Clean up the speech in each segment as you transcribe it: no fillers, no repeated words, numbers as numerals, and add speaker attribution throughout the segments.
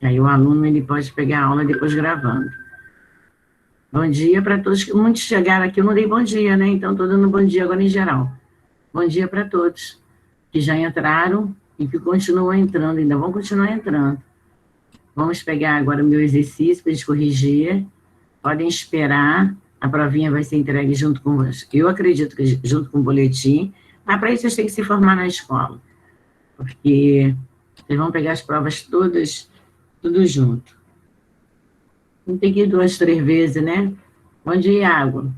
Speaker 1: Aí o aluno ele pode pegar a aula depois gravando. Bom dia para todos. Muitos chegaram aqui, eu não dei bom dia, né? Então, estou dando bom dia agora em geral. Bom dia para todos que já entraram e que continuam entrando, ainda vão continuar entrando. Vamos pegar agora o meu exercício para eles corrigir. Podem esperar, a provinha vai ser entregue junto com vocês. Eu acredito que junto com o boletim, mas para isso vocês têm que se formar na escola, porque vocês vão pegar as provas todas, tudo junto. Não tem que ir 2, 3 vezes, né? Bom dia, Iago.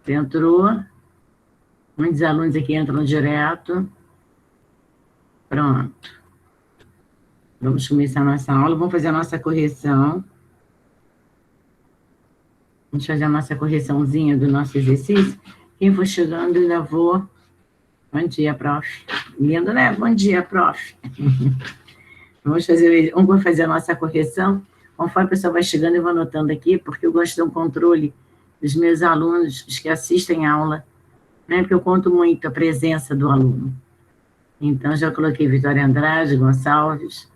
Speaker 1: Você entrou. Muitos alunos aqui entram direto. Pronto. Vamos começar a nossa aula. Vamos fazer a nossa correção. Vamos fazer a nossa correçãozinha do nosso exercício. Quem for chegando, eu ainda vou... Bom dia, prof. Lindo, né? Bom dia, prof. Vamos fazer a nossa correção. Conforme a pessoa vai chegando, eu vou anotando aqui, porque eu gosto de ter um controle dos meus alunos, os que assistem a aula, né? Porque eu conto muito a presença do aluno. Então, já coloquei Vitória Andrade, Gonçalves.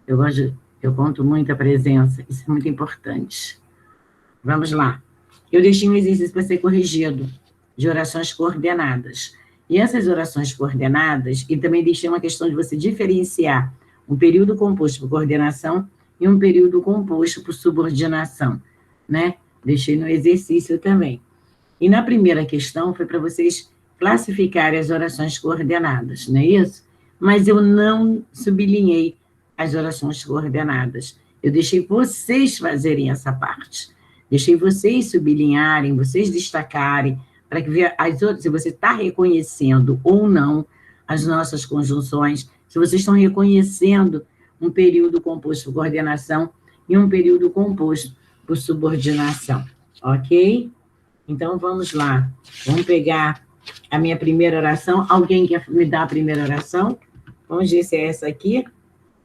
Speaker 1: Eu conto muito a presença, isso é muito importante. Vamos lá. Eu deixei um exercício para ser corrigido, de orações coordenadas. E essas orações coordenadas, e também deixei uma questão de você diferenciar um período composto por coordenação e um período composto por subordinação, né? Deixei no exercício também. E na primeira questão foi para vocês classificarem as orações coordenadas, não é isso? Mas eu não sublinhei as orações coordenadas. Eu deixei vocês fazerem essa parte. Deixei vocês sublinharem, vocês destacarem, para que veja as outras, se você está reconhecendo ou não as nossas conjunções, se vocês estão reconhecendo um período composto por coordenação e um período composto por subordinação, ok? Então, vamos lá. Vamos pegar a minha primeira oração. Alguém quer me dar a primeira oração? Vamos ver se é essa aqui,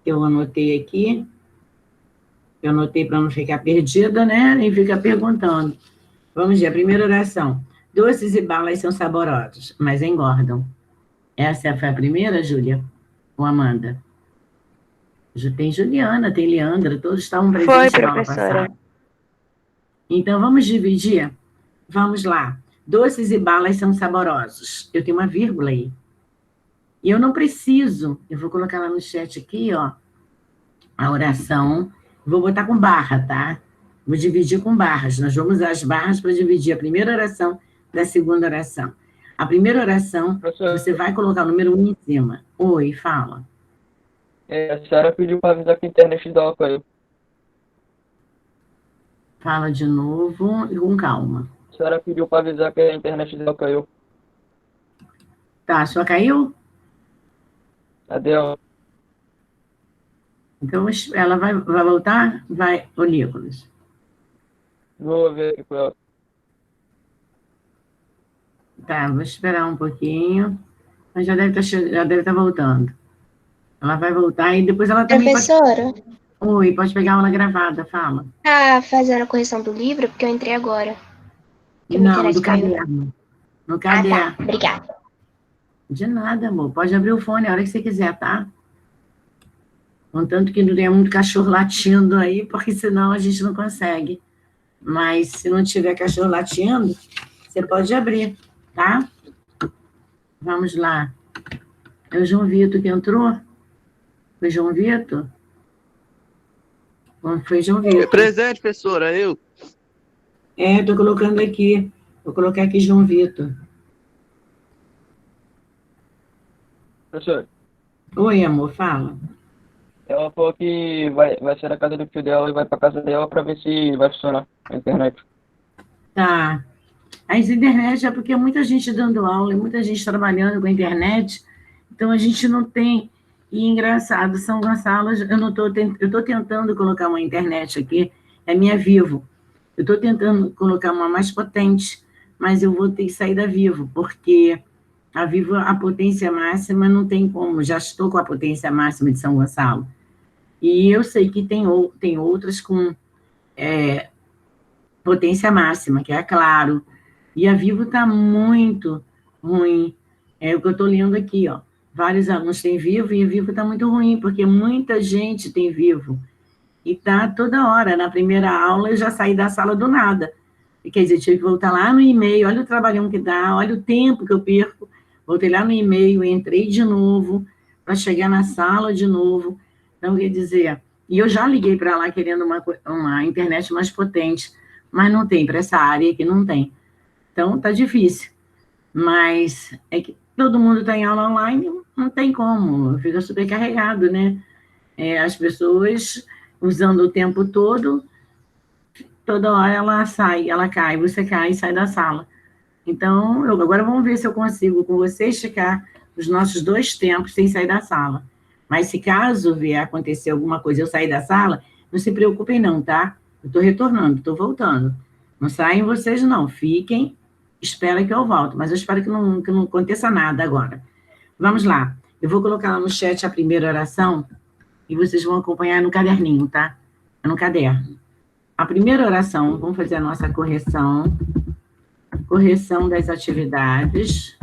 Speaker 1: que eu anotei aqui. Eu anotei para não ficar perdida, né? Nem ficar perguntando. Vamos ver, a primeira oração. Doces e balas são saborosos, mas engordam. Essa foi a primeira, Júlia? Ou Amanda? Tem Juliana, tem Leandra, todos estavam presentes na aula passada. Então, vamos dividir? Vamos lá. Doces e balas são saborosos. Eu tenho uma vírgula aí. E eu não preciso, eu vou colocar lá no chat aqui, ó, a oração. Vou botar com barra, tá? Vou dividir com barras. Nós vamos usar as barras para dividir a primeira oração da segunda oração. A primeira oração, você vai colocar o número 1 em cima. Oi, fala.
Speaker 2: A senhora pediu para avisar que a internet dela caiu.
Speaker 1: Fala de novo e com calma.
Speaker 2: A senhora pediu para avisar que a internet dela caiu.
Speaker 1: Tá, a sua caiu?
Speaker 2: Cadê ela?
Speaker 1: Então, ela vai voltar? Vai, ô Nicolas.
Speaker 2: Vou ver aqui com ela.
Speaker 1: Tá, vou esperar um pouquinho. Mas já deve estar voltando. Ela vai voltar e depois ela também
Speaker 3: Professora?
Speaker 1: Oi, pode pegar a aula gravada, fala.
Speaker 3: Ah, fazendo a correção do livro, porque eu entrei agora.
Speaker 1: Não, do caderno. No caderno.
Speaker 3: Ah, tá. Obrigada.
Speaker 1: De nada, amor. Pode abrir o fone a hora que você quiser, tá? Contanto que não tenha muito cachorro latindo aí, porque senão a gente não consegue. Mas se não tiver cachorro latindo, você pode abrir, tá? Vamos lá. É o João Vitor que entrou? Foi João Vitor? Foi João Vitor.
Speaker 4: Presente, professora, eu.
Speaker 1: Tô colocando aqui. Vou colocar aqui João Vitor.
Speaker 2: Professor.
Speaker 1: Oi, amor, fala.
Speaker 2: Ela falou que vai sair da casa do tio dela e vai para casa dela para ver se vai funcionar a internet.
Speaker 1: Tá. A internet é porque muita gente dando aula, muita gente trabalhando com a internet, então a gente não tem. E engraçado, São Gonçalo, eu estou tentando colocar uma internet aqui, é minha Vivo. Eu estou tentando colocar uma mais potente, mas eu vou ter que sair da Vivo, porque a Vivo, a potência máxima, não tem como, já estou com a potência máxima de São Gonçalo. E eu sei que tem outras com potência máxima, que é Claro. E a Vivo está muito ruim. É o que eu estou lendo aqui, ó. Vários alunos têm Vivo e a Vivo está muito ruim, porque muita gente tem Vivo. E tá toda hora. Na primeira aula, eu já saí da sala do nada. E, quer dizer, tive que voltar lá no e-mail, olha o trabalhão que dá, olha o tempo que eu perco. Voltei lá no e-mail, entrei de novo, para chegar na sala de novo. Então, quer dizer, e eu já liguei para lá querendo uma internet mais potente, mas não tem, para essa área aqui não tem. Então, tá difícil. Mas é que todo mundo está em aula online, não tem como, fica supercarregado, né? As pessoas usando o tempo todo, toda hora ela sai, ela cai, você cai e sai da sala. Então, agora vamos ver se eu consigo com vocês checar os nossos 2 tempos sem sair da sala. Mas se caso vier acontecer alguma coisa eu sair da sala, não se preocupem não, tá? Eu estou retornando, estou voltando. Não saem vocês não, fiquem, espera que eu volto. Mas eu espero que não aconteça nada agora. Vamos lá. Eu vou colocar lá no chat a primeira oração e vocês vão acompanhar no caderninho, tá? É no caderno. A primeira oração, vamos fazer a nossa correção. Correção das atividades.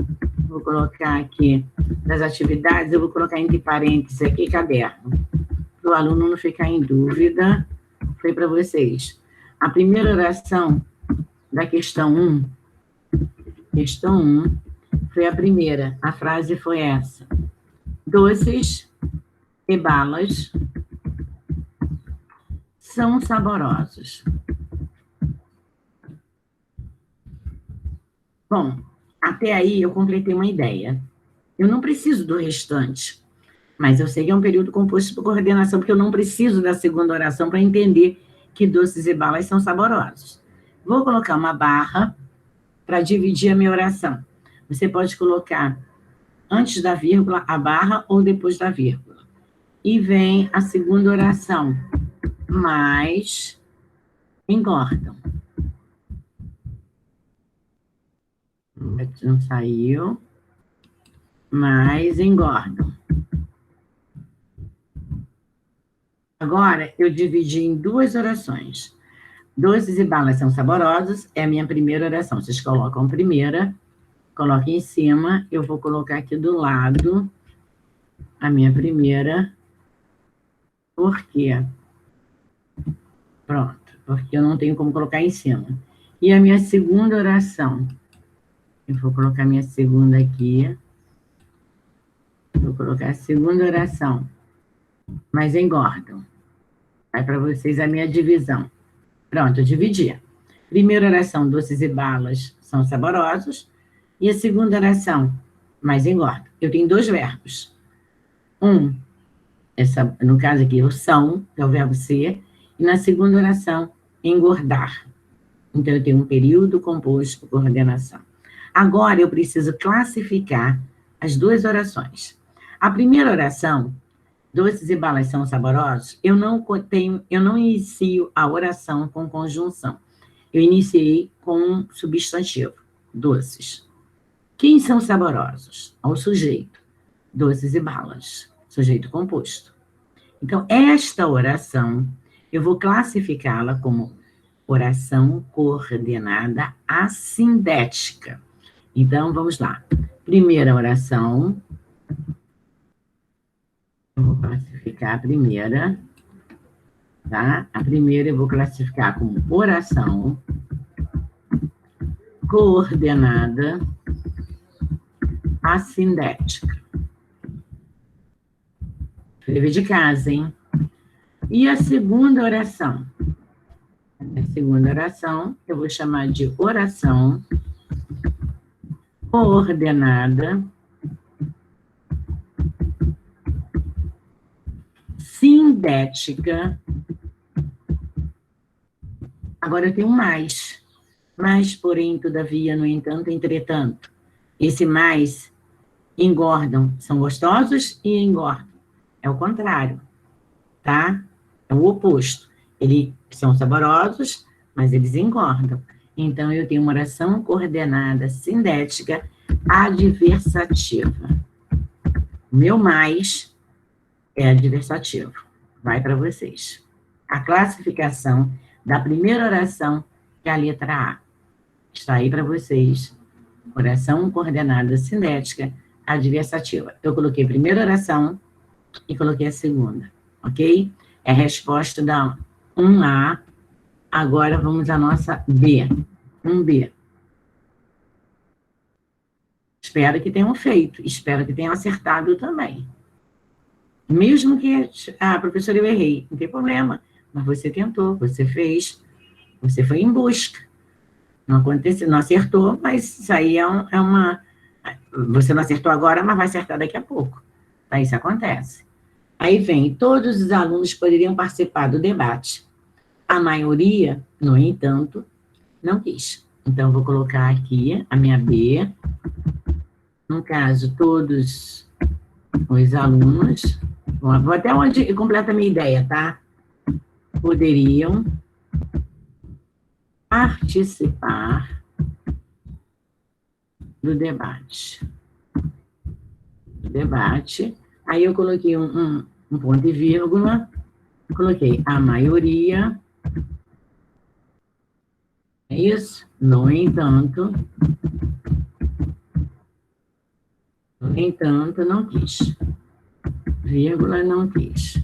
Speaker 1: Vou colocar aqui, das atividades, eu vou colocar entre parênteses aqui, caderno. Para o aluno não ficar em dúvida, foi para vocês. A primeira oração da questão 1, questão 1, foi a primeira. A frase foi essa. Doces e balas são saborosos. Bom, até aí eu completei uma ideia. Eu não preciso do restante, mas eu sei que é um período composto por coordenação, porque eu não preciso da segunda oração para entender que doces e balas são saborosos. Vou colocar uma barra para dividir a minha oração. Você pode colocar antes da vírgula a barra ou depois da vírgula. E vem a segunda oração, mas engordam. Não saiu, mas engordam. Agora, eu dividi em 2 orações. Doces e balas são saborosos, é a minha primeira oração. Vocês colocam a primeira, coloquem em cima, eu vou colocar aqui do lado a minha primeira. Por quê? Pronto, porque eu não tenho como colocar em cima. E a minha segunda oração, eu vou colocar a minha segunda aqui. Vou colocar a segunda oração, mas engordam. Vai para vocês a minha divisão. Pronto, eu dividi. Primeira oração, doces e balas são saborosos. E a segunda oração, mas engordam. Eu tenho 2 verbos. No caso aqui, o são, que é o verbo ser. E na segunda oração, engordar. Então, eu tenho um período composto por coordenação. Agora, eu preciso classificar as 2 orações. A primeira oração, doces e balas são saborosos, eu não inicio a oração com conjunção. Eu iniciei com um substantivo, doces. Quem são saborosos? Ao sujeito, doces e balas, sujeito composto. Então, esta oração, eu vou classificá-la como oração coordenada assindética. Então, vamos lá. Primeira oração, eu vou classificar a primeira, tá? A primeira eu vou classificar como oração coordenada assindética. Dever de casa, hein? E a segunda oração? A segunda oração eu vou chamar de oração coordenada sindética. Agora eu tenho mais, porém, todavia, no entanto, entretanto. Esse mais, engordam, são gostosos e engordam. É o contrário, tá? É o oposto. Eles são saborosos, mas eles engordam. Então, eu tenho uma oração coordenada sindética adversativa. O meu mais é adversativo. Vai para vocês. A classificação da primeira oração é a letra A. Está aí para vocês. Oração coordenada sindética adversativa. Eu coloquei a primeira oração e coloquei a segunda, ok? É a resposta da 1A. Agora vamos à nossa B. 1B. Espero que tenham feito. Espero que tenham acertado também. Mesmo que, professora, eu errei. Não tem problema. Mas você tentou, você fez. Você foi em busca. Não aconteceu, não acertou, mas isso aí é uma... Você não acertou agora, mas vai acertar daqui a pouco. Tá? Isso acontece. Aí vem, todos os alunos poderiam participar do debate. A maioria, no entanto, não quis. Então, eu vou colocar aqui a minha B. No caso, todos os alunos... Vou até onde completa a minha ideia, tá? Poderiam participar do debate. Aí eu coloquei um ponto e vírgula, coloquei a maioria, é isso? No entanto, não quis. Vírgula, não quis.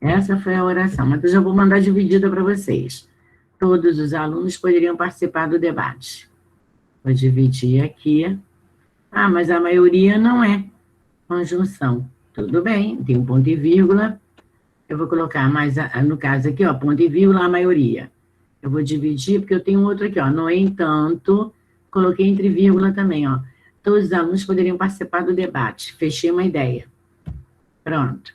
Speaker 1: Essa foi a oração, mas eu já vou mandar dividida para vocês. Todos os alunos poderiam participar do debate. Vou dividir aqui. Mas a maioria não é conjunção. Tudo bem, tem um ponto e vírgula. Eu vou colocar mais, no caso aqui, ó, ponto e vírgula, a maioria. Eu vou dividir, porque eu tenho um outro aqui, ó. No entanto, coloquei entre vírgula também, ó. Todos os alunos poderiam participar do debate. Fechei uma ideia. Pronto.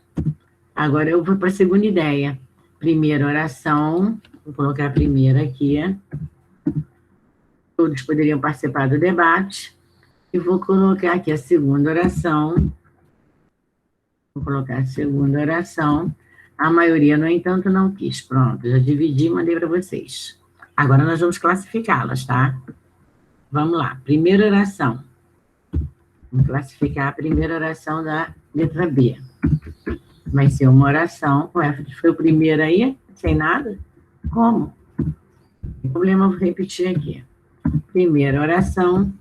Speaker 1: Agora eu vou para a segunda ideia. Primeira oração, vou colocar a primeira aqui. Todos poderiam participar do debate. E vou colocar aqui a segunda oração. Vou colocar a segunda oração. A maioria, no entanto, não quis. Pronto, já dividi e mandei para vocês. Agora nós vamos classificá-las, tá? Vamos lá. Primeira oração. Vamos classificar a primeira oração da letra B. Vai ser uma oração. Ué, foi o primeiro aí? Sem nada? Como? Não tem problema, eu vou repetir aqui. Primeira oração.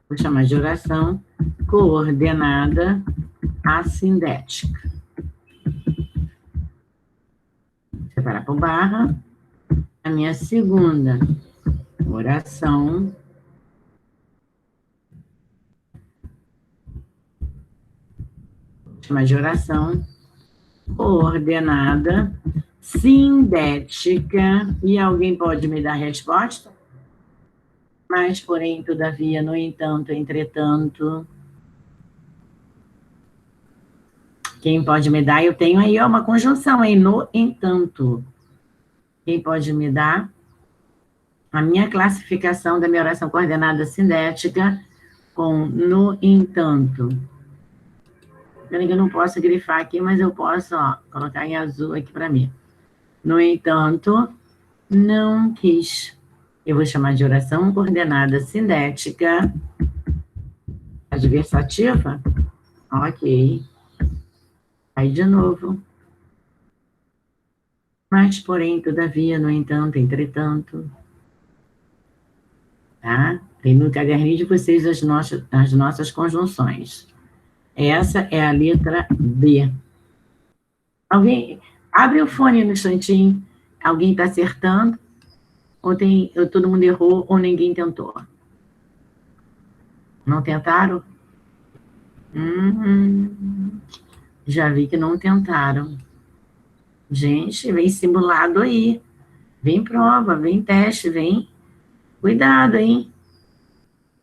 Speaker 1: Vou chamar de oração coordenada assindética. Separar por barra. A minha segunda oração chamar de oração coordenada sindética. E alguém pode me dar a resposta? Mas, porém, todavia, no entanto, entretanto. Quem pode me dar? Eu tenho aí uma conjunção aí, no entanto. Quem pode me dar? A minha classificação da minha oração coordenada sindética com no entanto. Eu não posso grifar aqui, mas eu posso, ó, colocar em azul aqui para mim. No entanto, não quis. Eu vou chamar de oração coordenada sindética. Adversativa? Ok. Aí de novo. Mas, porém, todavia, no entanto, entretanto. Tá? Tem no caderninho de vocês as nossas conjunções. Essa é a letra B. Alguém, abre o fone no instantinho. Alguém está acertando? Ou todo mundo errou, ou ninguém tentou? Não tentaram? Já vi que não tentaram. Gente, vem simulado aí. Vem prova, vem teste, vem. Cuidado, hein?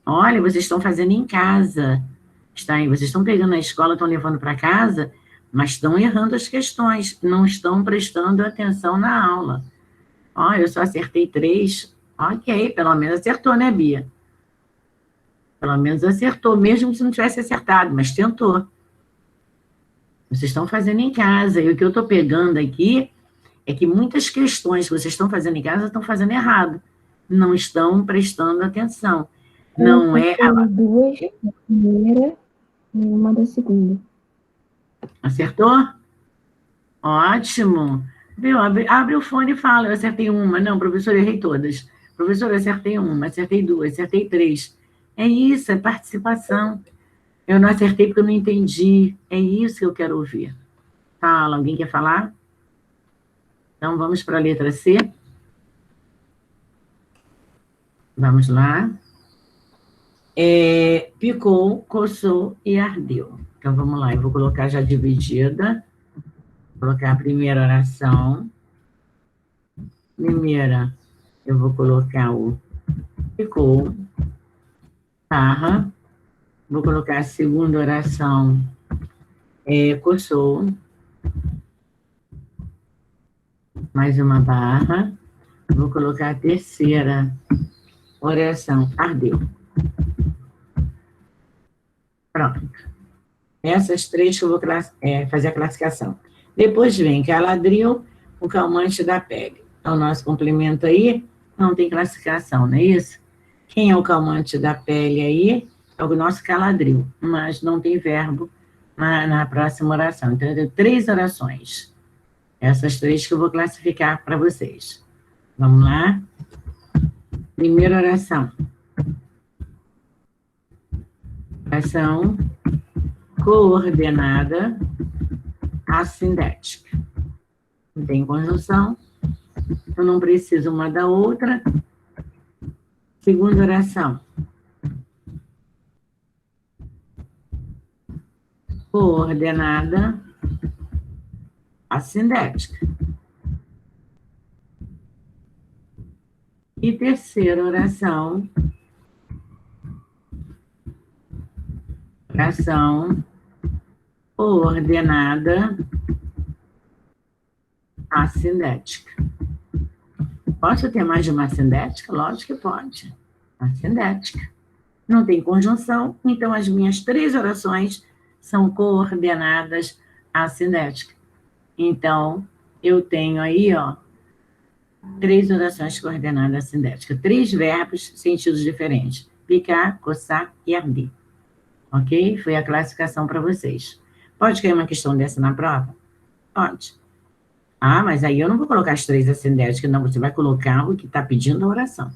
Speaker 1: Olha, vocês estão fazendo em casa. Vocês estão pegando na escola, estão levando para casa, mas estão errando as questões, não estão prestando atenção na aula. Ó, eu só acertei 3. Ok, pelo menos acertou, né, Bia? Pelo menos acertou, mesmo se não tivesse acertado, mas tentou. Vocês estão fazendo em casa, e o que eu estou pegando aqui é que muitas questões que vocês estão fazendo em casa estão fazendo errado. Não estão prestando atenção. Não é...
Speaker 3: Duas da primeira e uma da segunda.
Speaker 1: Acertou? Ótimo. Viu? Abre o fone e fala, eu acertei uma. Não, professor, eu errei todas. Professor, eu acertei uma, acertei 2, acertei 3. É isso, é participação. Eu não acertei porque eu não entendi. É isso que eu quero ouvir. Fala, alguém quer falar? Então, vamos para a letra C. Vamos lá. Picou, coçou e ardeu. Então, vamos lá. Eu vou colocar já dividida. Vou colocar a primeira oração. Primeira, eu vou colocar o picou, barra. Vou colocar a segunda oração, coçou. Mais uma barra. Vou colocar a terceira oração, ardeu. Pronto. Essas três que eu vou fazer a classificação. Depois vem caladril, o calmante da pele. É o nosso complemento aí, não tem classificação, não é isso? Quem é o calmante da pele aí? É o nosso caladril, mas não tem verbo na próxima oração. Então, eu tenho 3 orações. Essas 3 que eu vou classificar para vocês. Vamos lá? Primeira oração. Oração coordenada assindética. Não tem conjunção. Eu não preciso uma da outra. Segunda oração. Coordenada assindética. E terceira oração. Oração coordenada assindética. Posso ter mais de uma assindética? Lógico que pode. Assindética. Não tem conjunção, então as minhas 3 orações são coordenadas assindética. Então, eu tenho aí, 3 orações coordenadas assindética. 3 verbos, sentidos diferentes. Picar, coçar e arder. Ok? Foi a classificação para vocês. Pode cair uma questão dessa na prova? Pode. Ah, mas aí eu não vou colocar as 3 assindéticas, não. Você vai colocar o que está pedindo a oração.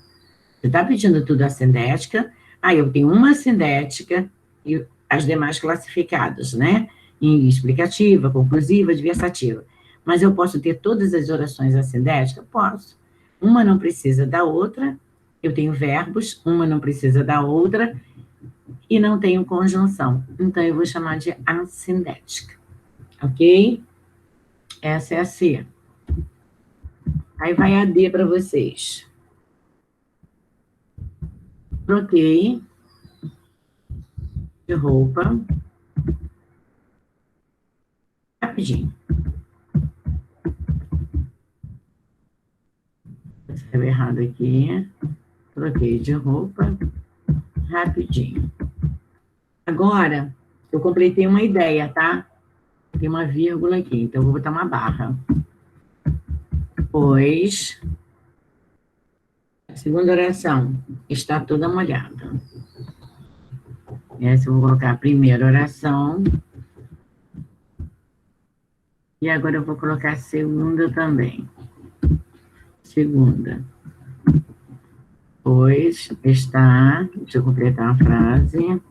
Speaker 1: Você está pedindo tudo assindética, aí eu tenho uma assindética e as demais classificadas, né? Em explicativa, conclusiva, adversativa. Mas eu posso ter todas as orações assindéticas? Posso. Uma não precisa da outra, eu tenho verbos, uma não precisa da outra, e não tenho conjunção. Então, eu vou chamar de assindética. Ok? Essa é a C. Aí vai a D para vocês. Troquei de roupa. Rapidinho. Escrevi errado aqui. Troquei de roupa. Rapidinho. Agora, eu completei uma ideia, tá? Tem uma vírgula aqui, então eu vou botar uma barra. Pois, a segunda oração está toda molhada. Essa eu vou colocar a primeira oração. E agora eu vou colocar a segunda também. Segunda. Pois está, deixa eu completar a frase,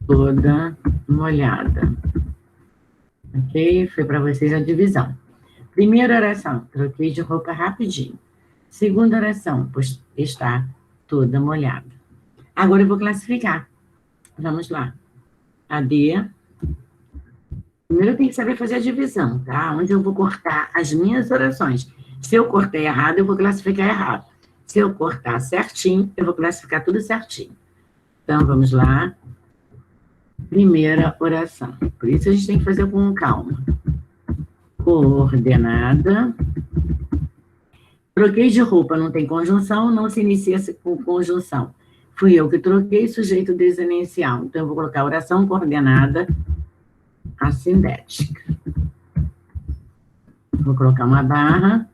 Speaker 1: toda molhada. Ok? Foi para vocês a divisão. Primeira oração, troquei de roupa rapidinho. Segunda oração, pois está toda molhada. Agora eu vou classificar. Vamos lá. A D. Primeiro eu tenho que saber fazer a divisão, tá? Onde eu vou cortar as minhas orações. Se eu cortei errado, eu vou classificar errado. Se eu cortar certinho, eu vou classificar tudo certinho. Então, vamos lá. Primeira oração. Por isso a gente tem que fazer com calma. Coordenada. Troquei de roupa, não tem conjunção, não se inicia com conjunção. Fui eu que troquei, sujeito desinicial. Então, eu vou colocar oração coordenada assindética. Vou colocar uma barra.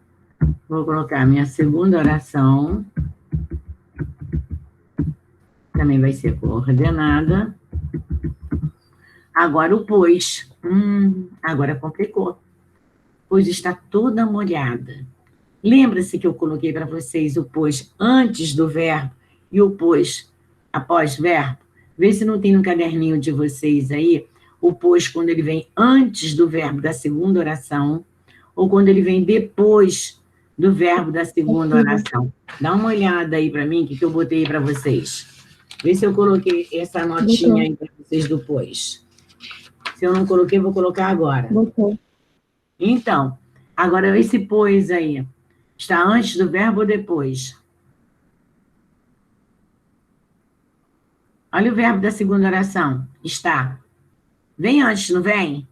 Speaker 1: Vou colocar a minha segunda oração. Também vai ser coordenada. Agora o pois. Agora complicou. Pois está toda molhada. Lembra-se que eu coloquei para vocês o pois antes do verbo e o pois após verbo? Vê se não tem no caderninho de vocês aí o pois quando ele vem antes do verbo da segunda oração ou quando ele vem depois do verbo da segunda oração. Dá uma olhada aí para mim, que eu botei para vocês. Vê se eu coloquei essa notinha aí para vocês do pois. Se eu não coloquei, vou colocar agora.
Speaker 3: Botou.
Speaker 1: Então, agora esse pois aí, está antes do verbo ou depois? Olha o verbo da segunda oração. Está. Vem antes, não vem?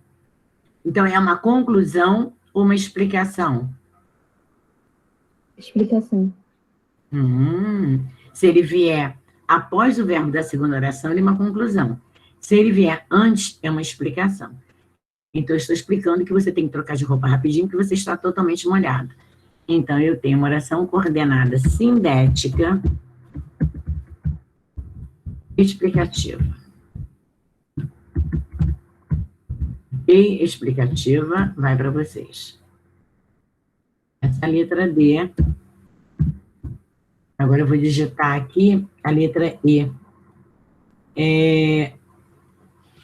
Speaker 1: Então, é uma conclusão ou uma explicação?
Speaker 3: Explicação.
Speaker 1: Se ele vier após o verbo da segunda oração, ele é uma conclusão. Se ele vier antes, é uma explicação. Então, eu estou explicando que você tem que trocar de roupa rapidinho, porque você está totalmente molhado. Então, eu tenho uma oração coordenada sindética explicativa. E explicativa vai para vocês. Essa é a letra D. Agora eu vou digitar aqui a letra E.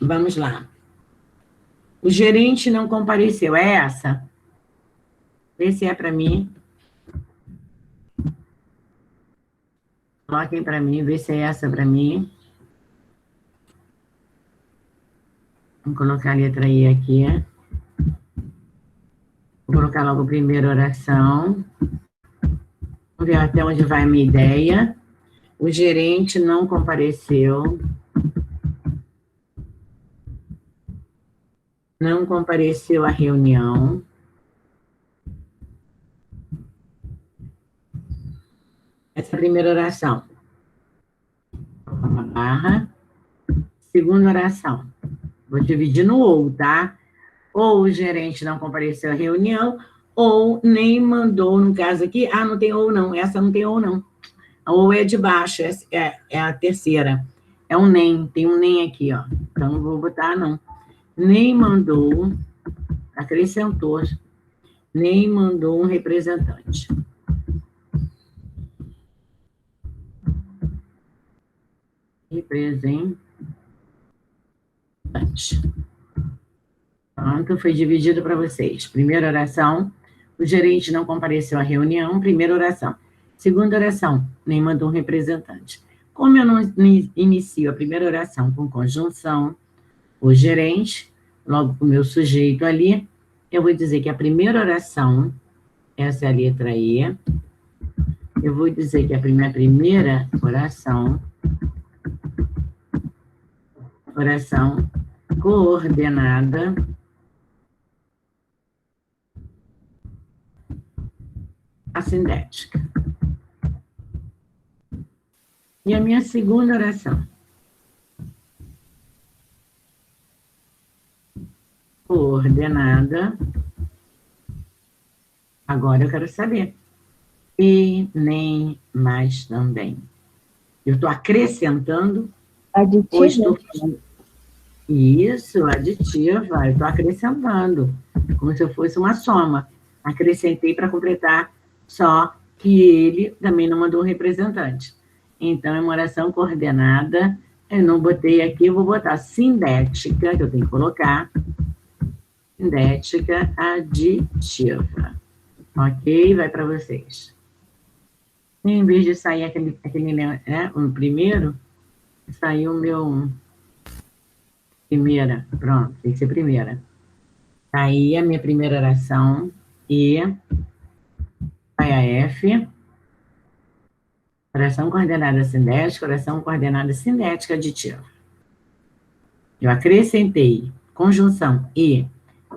Speaker 1: Vamos lá. O gerente não compareceu. É essa? Vê se é para mim. Coloquem para mim, vê se é essa para mim. Vamos colocar a letra I aqui. Vou colocar logo a primeira oração. Vamos ver até onde vai a minha ideia. O gerente não compareceu. Não compareceu à reunião. Essa é a primeira oração. Uma barra. Segunda oração. Vou dividir no ou, tá? Ou o gerente não compareceu à reunião, ou nem mandou, no caso aqui, não tem ou não, essa não tem ou não. A ou é de baixo, é a terceira. É um nem, tem um nem aqui, ó. Então, não vou botar não. Nem mandou, acrescentou, nem mandou um representante. Representante. Pronto, foi dividido para vocês. Primeira oração, o gerente não compareceu à reunião. Primeira oração. Segunda oração, nem mandou um representante. Como eu não inicio a primeira oração com conjunção, o gerente, logo com o meu sujeito ali, eu vou dizer que a primeira oração, essa é a letra E, eu vou dizer que a primeira oração coordenada assindética. E a minha segunda oração. Coordenada. Agora eu quero saber. E nem mais também. Eu estou acrescentando.
Speaker 3: Aditiva.
Speaker 1: Isso, aditiva. Eu estou acrescentando. Como se eu fosse uma soma. Acrescentei para completar, só que ele também não mandou um representante. Então, é uma oração coordenada. Eu não botei aqui, eu vou botar sindética, que eu tenho que colocar. Sindética aditiva. Ok? Vai para vocês. Em vez de sair aquele o primeiro, saiu o meu primeira. Pronto, tem que ser primeira. Aí, a minha primeira oração, E, vai a F, oração coordenada sindética, oração coordenada sindética aditiva. Eu acrescentei conjunção E,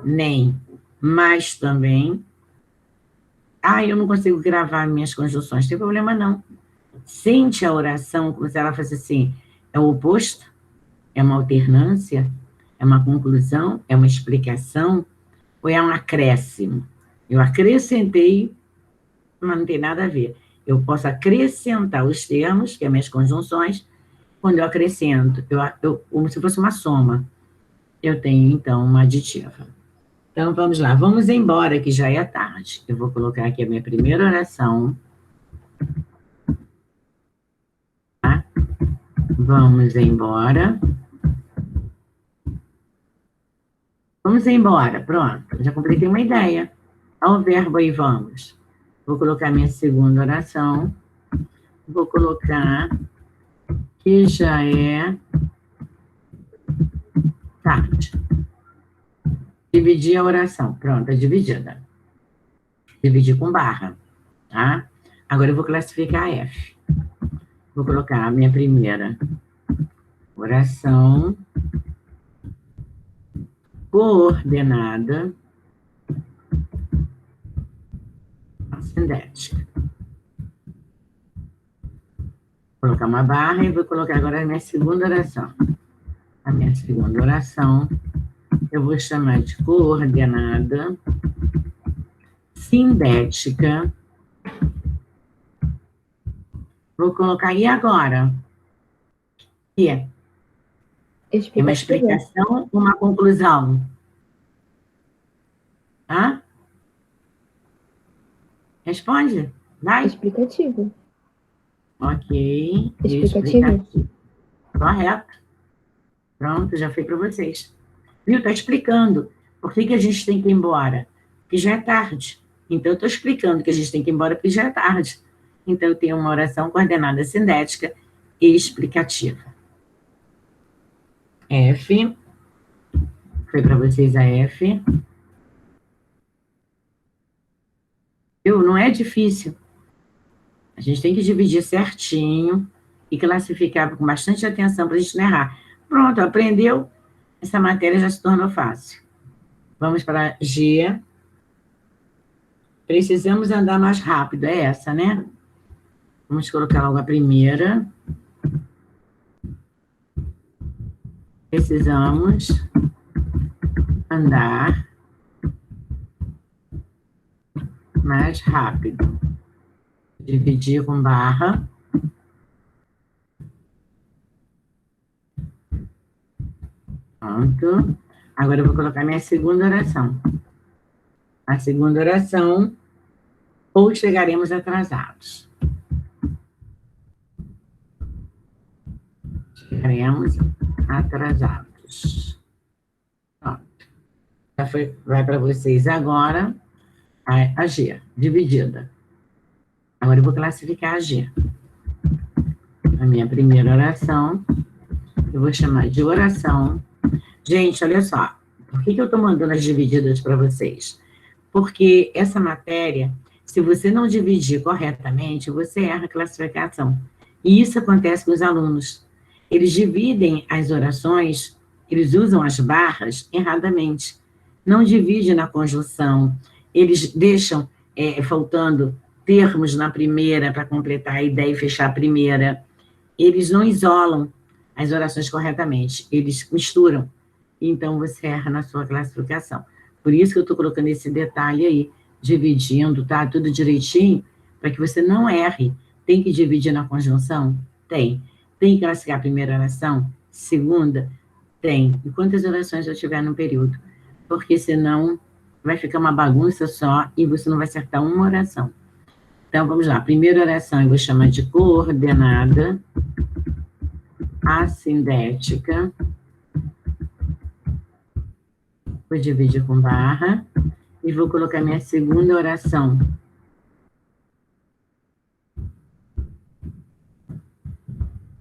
Speaker 1: nem, mais também. Eu não consigo gravar minhas conjunções, não tem problema não. Sente a oração como se ela fosse assim, é o oposto, é uma alternância, é uma conclusão, é uma explicação, ou é um acréscimo? Eu acrescentei, mas não tem nada a ver. Eu posso acrescentar os termos, que são minhas conjunções, quando eu acrescento, como se fosse uma soma. Eu tenho, então, uma aditiva. Então, vamos lá. Vamos embora, que já é tarde. Eu vou colocar aqui a minha primeira oração. Tá? Vamos embora. Vamos embora, pronto. Já completei uma ideia. Ao verbo aí, vamos. Vou colocar minha segunda oração. Vou colocar que já é tarde. Dividir a oração. Pronto, é dividida. Dividir com barra, tá? Agora eu vou classificar a F. Vou colocar a minha primeira oração coordenada ascendética. Vou colocar uma barra e vou colocar agora a minha segunda oração. A minha segunda oração eu vou chamar de coordenada sindética. Vou colocar e agora? Que é? É uma explicação ou uma conclusão? Hã? Responde. Vai.
Speaker 3: Explicativo.
Speaker 1: Ok.
Speaker 3: Explicativo.
Speaker 1: Correto. Pronto, já foi para vocês. Viu? Está explicando por que a gente tem que ir embora. Porque já é tarde. Então, eu estou explicando que a gente tem que ir embora porque já é tarde. Então, eu tenho uma oração coordenada sindética e explicativa. F. Foi para vocês a F. Não é difícil. A gente tem que dividir certinho e classificar com bastante atenção para a gente não errar. Pronto, aprendeu? Essa matéria já se tornou fácil. Vamos para G. Precisamos andar mais rápido, é essa, né? Vamos colocar logo a primeira. Precisamos andar mais rápido. Dividir com barra. Pronto. Agora eu vou colocar minha segunda oração. A segunda oração, ou chegaremos atrasados. Chegaremos atrasados. Pronto. Já foi, vai para vocês agora a G, dividida. Agora eu vou classificar a G. A minha primeira oração, eu vou chamar de oração. Gente, olha só, por que eu estou mandando as divididas para vocês? Porque essa matéria, se você não dividir corretamente, você erra a classificação. E isso acontece com os alunos. Eles dividem as orações, eles usam as barras erradamente. Não dividem na conjunção. Eles deixam faltando termos na primeira para completar a ideia e fechar a primeira. Eles não isolam as orações corretamente. Eles misturam. Então, você erra na sua classificação. Por isso que eu estou colocando esse detalhe aí, dividindo, tá? Tudo direitinho, para que você não erre. Tem que dividir na conjunção? Tem. Tem que classificar a primeira oração? Segunda? Tem. E quantas orações eu tiver no período? Porque senão vai ficar uma bagunça só e você não vai acertar uma oração. Então, vamos lá. Primeira oração eu vou chamar de coordenada assindética. Vou dividir com barra e vou colocar minha segunda oração.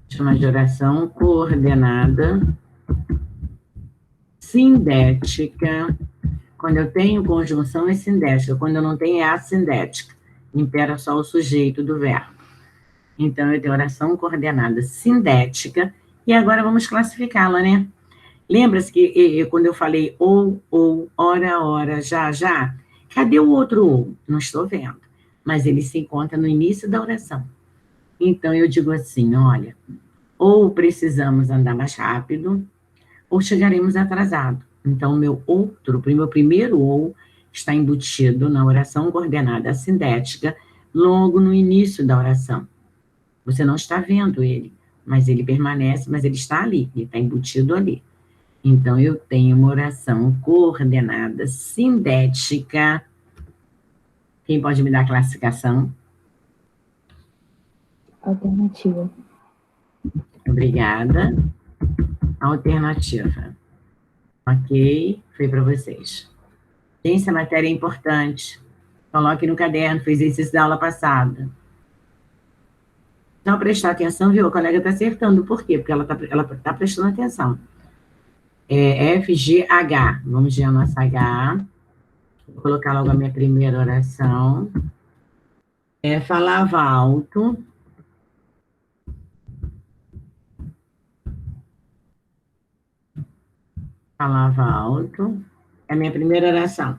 Speaker 1: Chama de oração coordenada sindética. Quando eu tenho conjunção é sindética, quando eu não tenho é assindética. Impera só o sujeito do verbo. Então, eu tenho oração coordenada sindética e agora vamos classificá-la, né? Lembra-se que quando eu falei ou, ora, já, cadê o outro ou? Não estou vendo, mas ele se encontra no início da oração. Então, eu digo assim, olha, ou precisamos andar mais rápido, ou chegaremos atrasado. Então, o meu primeiro ou está embutido na oração coordenada sindética, logo no início da oração. Você não está vendo ele, mas ele permanece, mas ele está ali, ele está embutido ali. Então, eu tenho uma oração coordenada sindética. Quem pode me dar a classificação? Ok, foi para vocês. Gente, essa matéria é importante. Coloque no caderno, fez exercício da aula passada. Então, prestar atenção, viu? A colega está acertando. Por quê? Porque ela tá prestando atenção. É FGH. Vamos ver a nossa H. Vou colocar logo a minha primeira oração. Falava alto. Falava alto. É a minha primeira oração.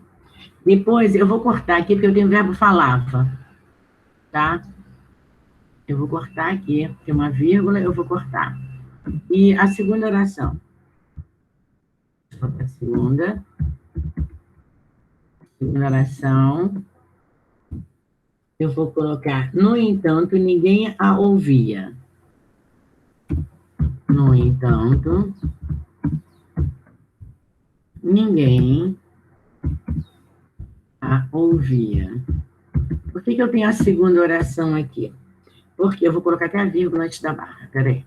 Speaker 1: Depois, eu vou cortar aqui, porque eu tenho o verbo falava. Tá? Eu vou cortar aqui. Tem uma vírgula, eu vou cortar. E a segunda oração. A segunda oração. Eu vou colocar, no entanto, ninguém a ouvia. No entanto, ninguém a ouvia. Por que eu tenho a segunda oração aqui? Porque eu vou colocar até a vírgula antes da barra, peraí.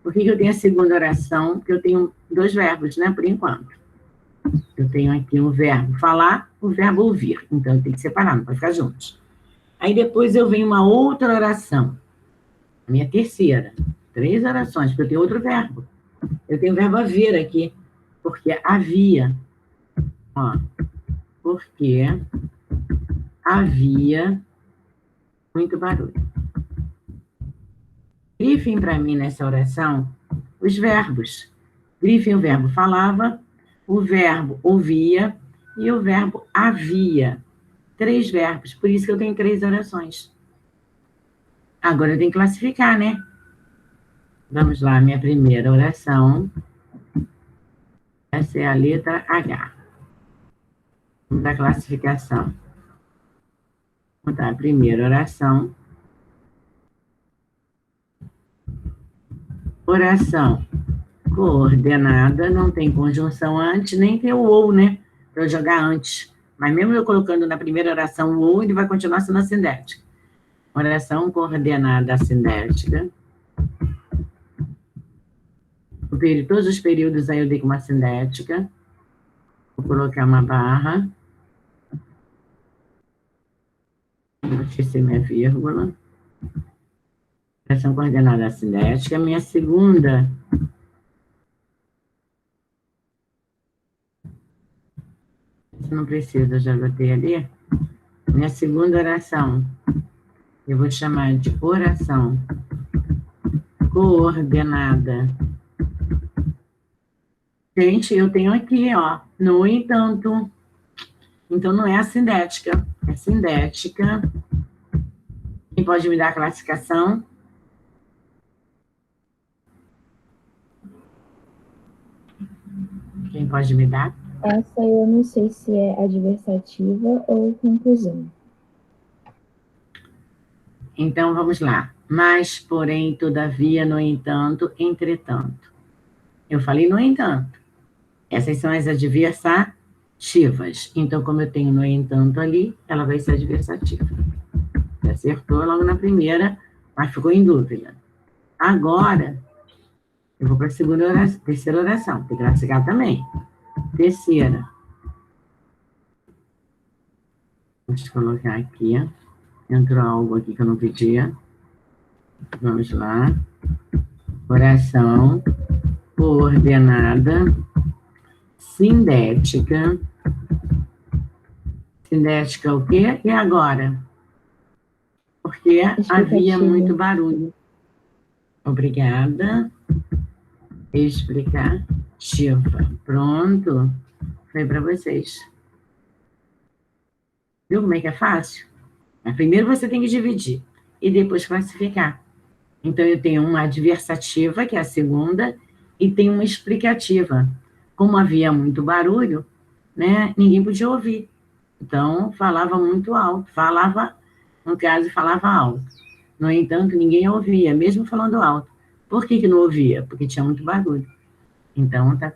Speaker 1: Por que eu tenho a segunda oração? Porque eu tenho dois verbos, né, por enquanto. Eu tenho aqui o verbo falar, o verbo ouvir. Então, tem que separar, não pode ficar juntos. Aí, depois, eu venho uma outra oração. A minha terceira. 3 orações, porque eu tenho outro verbo. Eu tenho o verbo haver aqui, porque havia. Ó, porque havia muito barulho. Grifem para mim nessa oração os verbos. Grifem o verbo falava, o verbo ouvia e o verbo havia. 3 verbos, por isso que eu tenho 3 orações. Agora eu tenho que classificar, né? Vamos lá, minha primeira oração. Essa é a letra H. Vamos da classificação. Vamos dar a primeira oração. Oração coordenada, não tem conjunção antes, nem tem o ou, né? Para eu jogar antes. Mas mesmo eu colocando na primeira oração o ou, ele vai continuar sendo assindética. Oração coordenada assindética. Todos os períodos aí eu dei com uma assindética. Vou colocar uma barra. Vou esquecer minha vírgula. Oração coordenada assindética. Minha segunda. Não precisa, já botei ali. Minha segunda oração. Eu vou chamar de oração coordenada. Gente, eu tenho aqui, ó, no entanto. Então, não é assindética, é sindética. Quem pode me dar a classificação? Quem pode me dar?
Speaker 3: Essa eu não sei se é adversativa ou conclusão.
Speaker 1: Então, vamos lá. Mas, porém, todavia, no entanto, entretanto. Eu falei no entanto. Essas são as adversativas. Então, como eu tenho no entanto ali, ela vai ser adversativa. Você acertou logo na primeira, mas ficou em dúvida. Agora, eu vou para a terceira oração. Tem que classificar também. Terceira. Vamos colocar aqui. Entrou algo aqui que eu não pedia. Vamos lá. Oração coordenada sindética. Sindética o quê? E agora? Porque havia muito barulho. Obrigada. Explicativa. Pronto. Foi para vocês. Viu como é que é fácil? Mas primeiro você tem que dividir e depois classificar. Então, eu tenho uma adversativa, que é a segunda, e tenho uma explicativa. Como havia muito barulho, né, ninguém podia ouvir. Então, falava muito alto. Falava, no caso, falava alto. No entanto, ninguém ouvia, mesmo falando alto. Por que não ouvia? Porque tinha muito barulho. Então, tá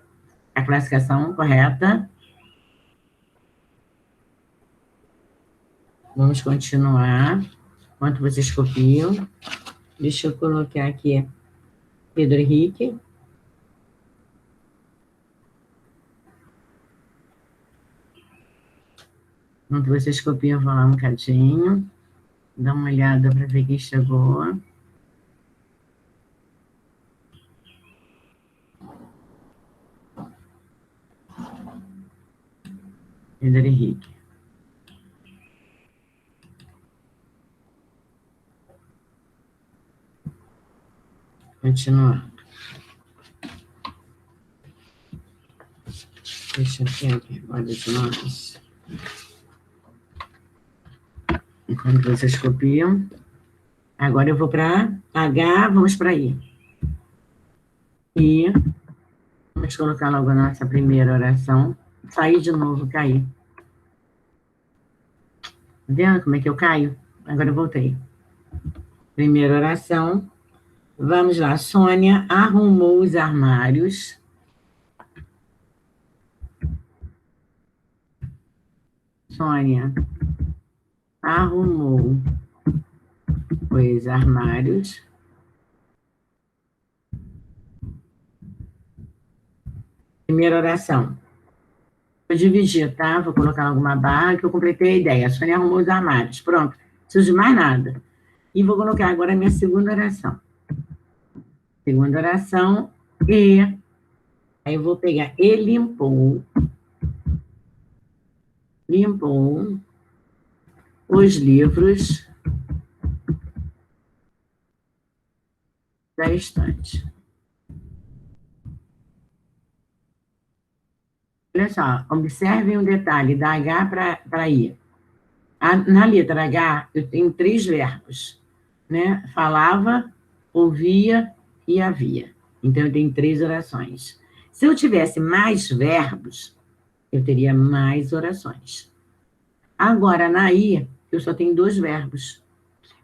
Speaker 1: a classificação correta. Vamos continuar. Enquanto vocês copiam. Deixa eu colocar aqui Pedro Henrique. Enquanto vocês copiam, eu vou lá um bocadinho. Dá uma olhada para ver quem chegou. Pedro Henrique. Continuando. Deixa eu aqui, olha de nós. Enquanto vocês copiam. Agora eu vou para H, vamos para I. E vamos colocar logo a nossa primeira oração. Sair de novo, cair. Tá vendo como é que eu caio? Agora eu voltei. Primeira oração. Vamos lá. Sônia arrumou os armários. Sônia arrumou os armários. Primeira oração. Vou dividir, tá? Vou colocar alguma barra que eu completei a ideia. A Sônia arrumou os armários. Pronto. Não preciso de mais nada. E vou colocar agora a minha segunda oração. Segunda oração. E aí eu vou pegar e limpou os livros da estante. Olha só, observem o detalhe da H para I. Na letra H, eu tenho 3 verbos, né? Falava, ouvia e havia. Então, eu tenho 3 orações. Se eu tivesse mais verbos, eu teria mais orações. Agora, na I, eu só tenho 2 verbos.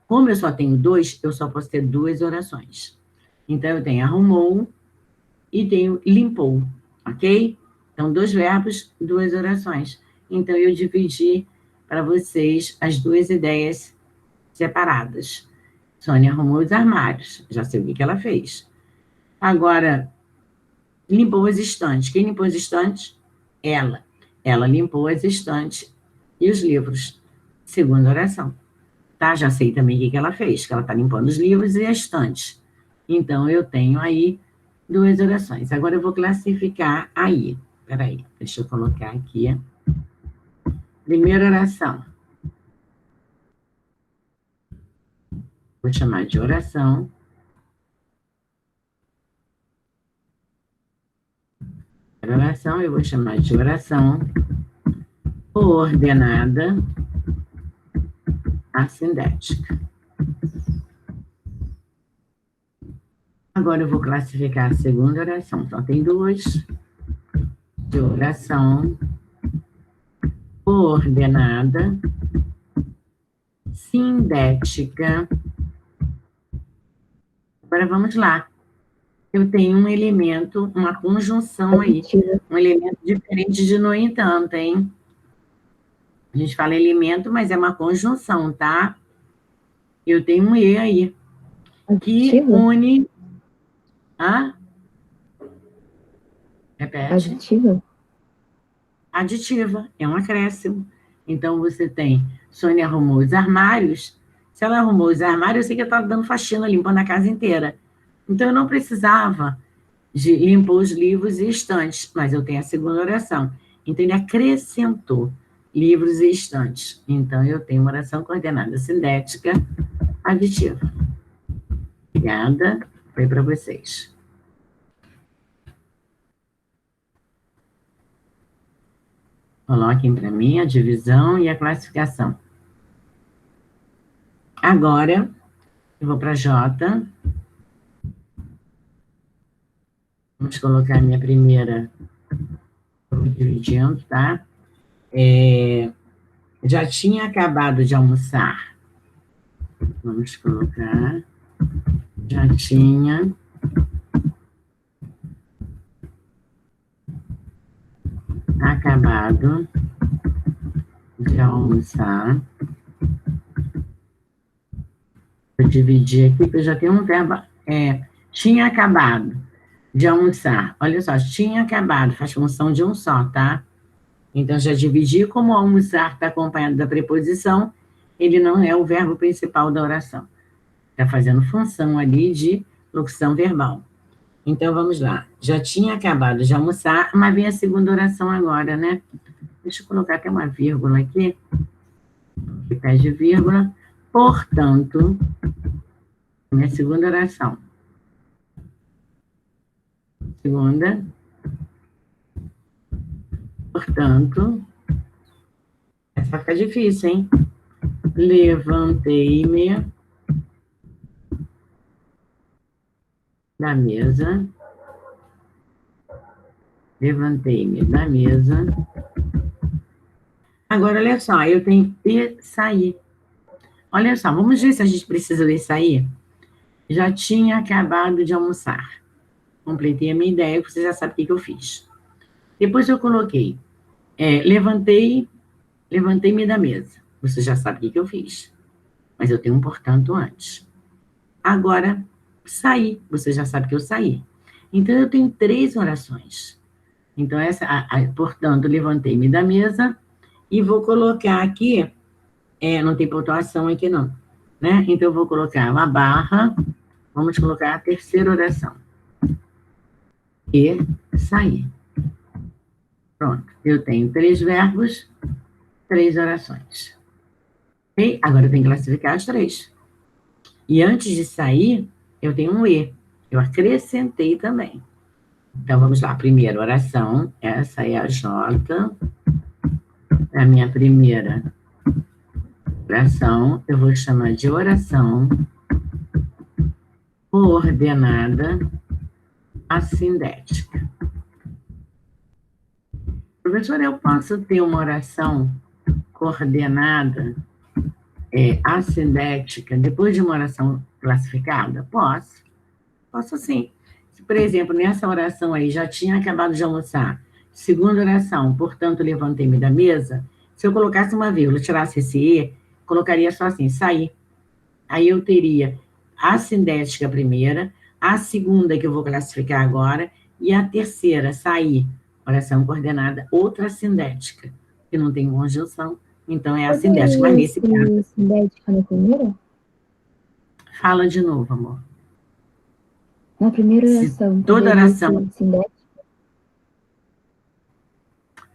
Speaker 1: Como eu só tenho 2, eu só posso ter 2 orações. Então, eu tenho arrumou e tenho limpou, ok? Então, 2 verbos, 2 orações. Então, eu dividi para vocês as 2 ideias separadas. Sônia arrumou os armários, já sei o que ela fez. Agora, limpou as estantes. Quem limpou as estantes? Ela. Ela limpou as estantes e os livros. Segunda oração. Tá? Já sei também o que ela fez, que ela está limpando os livros e as estantes. Então, eu tenho aí 2 orações. Agora, eu vou classificar aí. Espera aí, deixa eu colocar aqui. Primeira oração. Vou chamar de oração. Primeira oração, eu vou chamar de oração coordenada assindética. Agora eu vou classificar a segunda oração. Só tem 2. De oração coordenada sindética. Agora vamos lá. Eu tenho um elemento, uma conjunção aí, um elemento diferente de no entanto, hein? A gente fala elemento, mas é uma conjunção, tá? Eu tenho um E aí, que une... Hã? Repete.
Speaker 3: Aditiva?
Speaker 1: Aditiva, é um acréscimo. Então, você tem Sônia arrumou os armários. Se ela arrumou os armários, eu sei que ela estava dando faxina, limpando a casa inteira. Então, eu não precisava de limpar os livros e estantes, mas eu tenho a segunda oração. Então, ele acrescentou livros e estantes. Então, eu tenho uma oração coordenada sindética aditiva. Obrigada. Foi para vocês. Coloquem para mim a divisão e a classificação. Agora, eu vou para J. Vamos colocar a minha primeira, estou dividindo, tá? Já tinha acabado de almoçar. Vamos colocar. Já tinha acabado de almoçar. Vou dividir aqui, porque eu já tenho um verbo. Tinha acabado de almoçar. Olha só, tinha acabado, faz função de um só, tá? Então, já dividi, como almoçar está acompanhado da preposição, ele não é o verbo principal da oração. Está fazendo função ali de locução verbal. Então, vamos lá. Já tinha acabado de almoçar, mas vem a segunda oração agora, né? Deixa eu colocar até uma vírgula aqui. Que pede vírgula. Portanto, minha segunda oração. Segunda. Portanto, essa vai ficar difícil, hein? Levantei-me da mesa. Levantei-me da mesa. Agora, olha só, eu tenho que sair. Olha só, vamos ver se a gente precisa de sair. Já tinha acabado de almoçar. Completei a minha ideia, você já sabe o que eu fiz. Depois eu coloquei, levantei-me da mesa. Você já sabe o que eu fiz. Mas eu tenho um portanto antes. Agora, saí. Você já sabe que eu saí. Então, eu tenho 3 orações. Então, portanto, levantei-me da mesa e vou colocar aqui, não tem pontuação aqui não, né? Então, eu vou colocar uma barra, vamos colocar a terceira oração. E sair. Pronto, eu tenho 3 verbos, 3 orações. E agora eu tenho que classificar as 3. E antes de sair, eu tenho um E. Eu acrescentei também. Então, vamos lá. Primeira oração. Essa é a J. A minha primeira oração. Eu vou chamar de oração coordenada assindética. Professor, eu posso ter uma oração coordenada assindética depois de uma oração classificada? Posso. Posso sim. Se, por exemplo, nessa oração aí, já tinha acabado de almoçar. Segunda oração, portanto, levantei-me da mesa. Se eu colocasse uma vírgula, tirasse esse E, colocaria só assim, sair. Aí eu teria a sindética primeira, a segunda que eu vou classificar agora, e a terceira, sair. Oração coordenada, outra sindética, que não tem conjunção, então é a sindética. Mas nesse caso...
Speaker 3: Sindética na primeira?
Speaker 1: Fala de novo, amor.
Speaker 3: Na primeira oração.
Speaker 1: Toda oração.
Speaker 3: Sindética?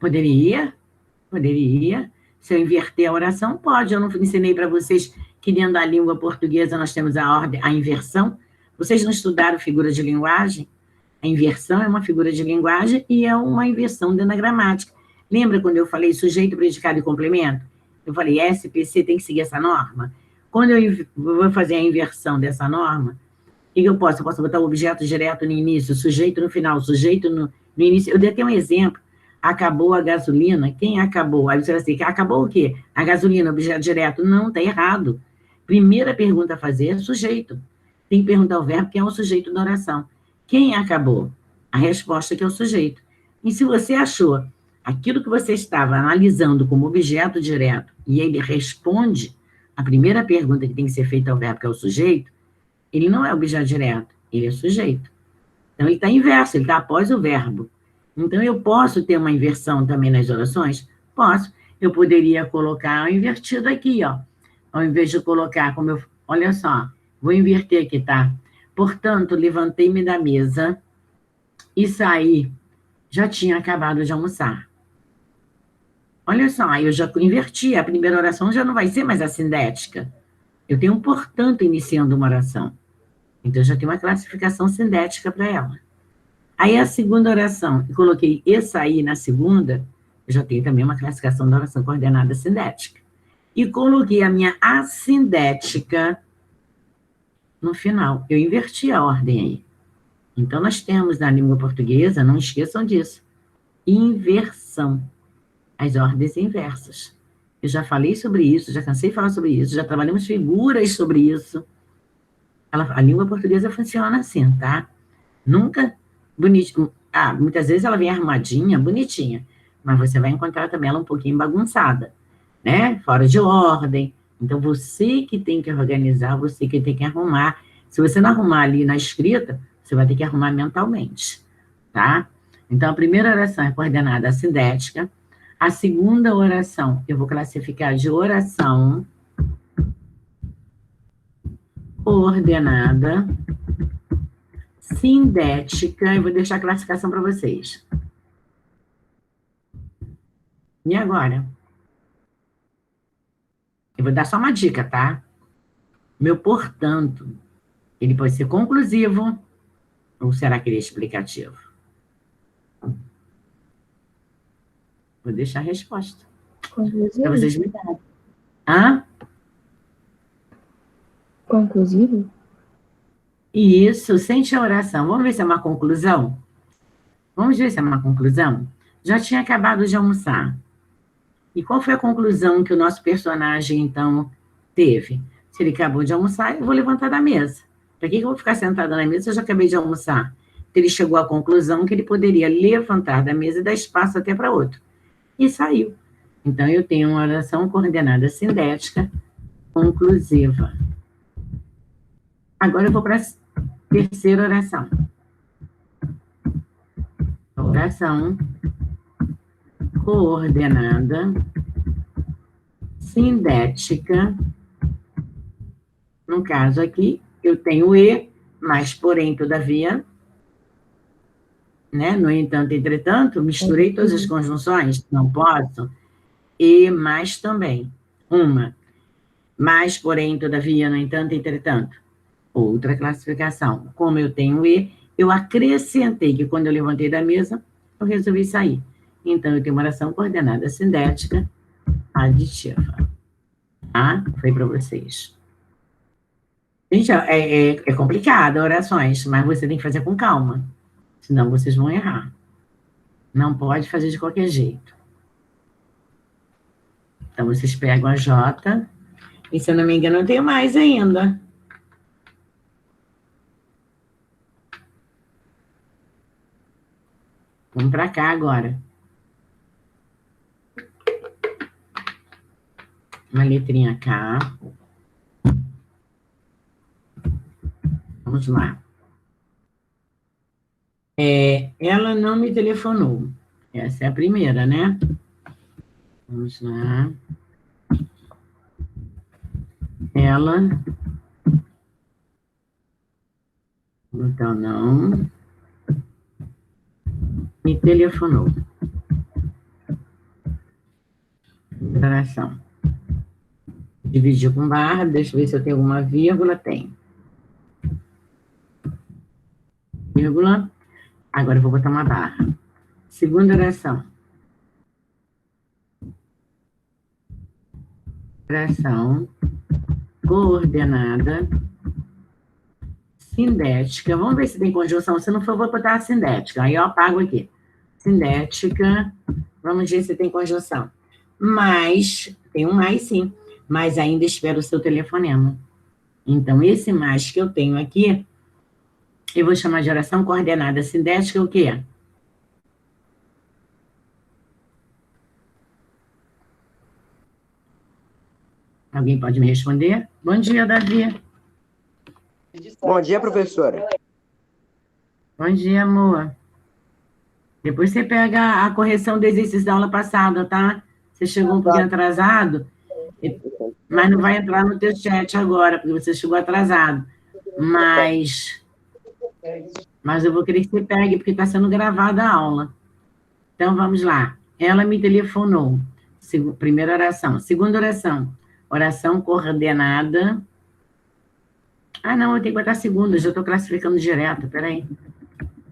Speaker 1: Poderia. Se eu inverter a oração, pode. Eu não ensinei para vocês que dentro da língua portuguesa nós temos a ordem, a inversão. Vocês não estudaram figura de linguagem? A inversão é uma figura de linguagem e é uma inversão dentro da gramática. Lembra quando eu falei sujeito, predicado e complemento? Eu falei, SPC tem que seguir essa norma. Quando eu vou fazer a inversão dessa norma, o que eu posso? Eu posso botar o objeto direto no início, sujeito no final, sujeito no início. Eu dei até um exemplo. Acabou a gasolina. Quem acabou? Aí você vai dizer, acabou o quê? A gasolina, objeto direto. Não, está errado. Primeira pergunta a fazer é sujeito. Tem que perguntar o verbo, que é o sujeito da oração. Quem acabou? A resposta que é o sujeito. E se você achou aquilo que você estava analisando como objeto direto e ele responde a primeira pergunta que tem que ser feita ao verbo, que é o sujeito, ele não é objeto direto, ele é sujeito. Então, ele está inverso, ele está após o verbo. Então, eu posso ter uma inversão também nas orações? Posso. Eu poderia colocar o invertido aqui, ó. Ao invés de colocar, como eu... Olha só, vou inverter aqui, tá? Portanto, levantei-me da mesa e saí. Já tinha acabado de almoçar. Olha só, eu já inverti. A primeira oração já não vai ser mais a sindética. Eu tenho um portanto iniciando uma oração. Então, eu já tenho uma classificação sindética para ela. Aí, a segunda oração, eu coloquei e saí na segunda, eu já tenho também uma classificação da oração coordenada sindética. E coloquei a minha assindética no final. Eu inverti a ordem aí. Então, nós temos na língua portuguesa, não esqueçam disso, inversão. As ordens inversas. Eu já falei sobre isso, já cansei de falar sobre isso, já trabalhamos figuras sobre isso. A língua portuguesa funciona assim, tá? Nunca bonitinho. Muitas vezes ela vem arrumadinha, bonitinha, mas você vai encontrar também ela um pouquinho bagunçada, né? Fora de ordem. Então, você que tem que organizar, você que tem que arrumar. Se você não arrumar ali na escrita, você vai ter que arrumar mentalmente, tá? Então, a primeira oração é coordenada assindética, A segunda oração, eu vou classificar de oração ordenada, sindética, eu vou deixar a classificação para vocês. E agora? Eu vou dar só uma dica, tá? Meu portanto, ele pode ser conclusivo ou será que ele é explicativo? Vou deixar a resposta. Para
Speaker 3: Conclusivo?
Speaker 1: vocês me darem. Hã?
Speaker 3: Conclusivo?
Speaker 1: Isso, sente a oração. Vamos ver se é uma conclusão? Vamos ver se é uma conclusão? Já tinha acabado de almoçar. E qual foi a conclusão que o nosso personagem, então, teve? Se ele acabou de almoçar, eu vou levantar da mesa. Para que eu vou ficar sentada na mesa se eu já acabei de almoçar? Então, ele chegou à conclusão que ele poderia levantar da mesa e dar espaço até para outro. E saiu. Então, eu tenho uma oração coordenada sindética conclusiva. Agora eu vou para a terceira oração. Oração coordenada sindética. No caso aqui, eu tenho e, mas porém, todavia, né? No entanto, entretanto, misturei todas as conjunções, não posso. E, mas também. Uma, mas porém, todavia, no entanto, entretanto. Outra classificação. Como eu tenho e, eu acrescentei que quando eu levantei da mesa, eu resolvi sair. Então, eu tenho uma oração coordenada sindética aditiva. Tá? Foi para vocês. Gente, é complicado orações, mas você tem que fazer com calma, senão vocês vão errar. Não pode fazer de qualquer jeito. Então, vocês pegam a J, e se eu não me engano, eu tenho mais ainda. Vamos para cá agora. Uma letrinha K. Vamos lá. Ela não me telefonou. Essa é a primeira, né? Vamos lá. Ela. Então, não. Me telefonou. Interação. Dividir com barra, deixa eu ver se eu tenho alguma vírgula. Tem. Vírgula. Agora eu vou botar uma barra. Segunda oração. Oração coordenada sindética. Vamos ver se tem conjunção. Se não for, vou botar a sindética. Aí eu apago aqui. Sindética. Vamos ver se tem conjunção. Mas, tem um mais sim. Mas ainda espero o seu telefonema. Então, esse mais que eu tenho aqui, eu vou chamar de oração coordenada sindética o quê? Alguém pode me responder? Bom dia, Davi.
Speaker 4: Bom dia, professora.
Speaker 1: Bom dia, amor. Depois você pega a correção do exercício da aula passada, tá? Você chegou um pouquinho atrasado, mas não vai entrar no teu chat agora, porque você chegou atrasado. Mas eu vou querer que você pegue, porque está sendo gravada a aula. Então, vamos lá. Ela me telefonou. Primeira oração. Segunda oração. Oração coordenada. Ah, não, eu tenho que botar segunda, já estou classificando direto, peraí.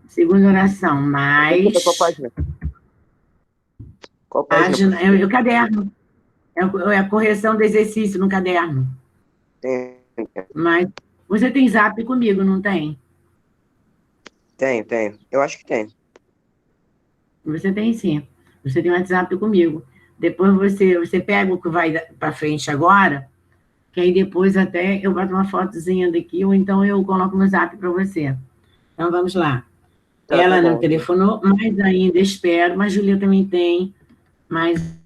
Speaker 1: Segunda oração, mais...
Speaker 4: Qual página? Qual
Speaker 1: página? É o caderno. É a correção do exercício no caderno.
Speaker 4: Tem.
Speaker 1: Mas você tem Zap comigo, não tem?
Speaker 4: Tenho. Eu acho que tem.
Speaker 1: Você tem sim. Você tem WhatsApp comigo. Depois você pega o que vai para frente agora, que aí depois até eu boto uma fotozinha daqui, ou então eu coloco no Zap para você. Então, vamos lá. Ela não telefonou, mas ainda espero, mas Julia também tem, mas...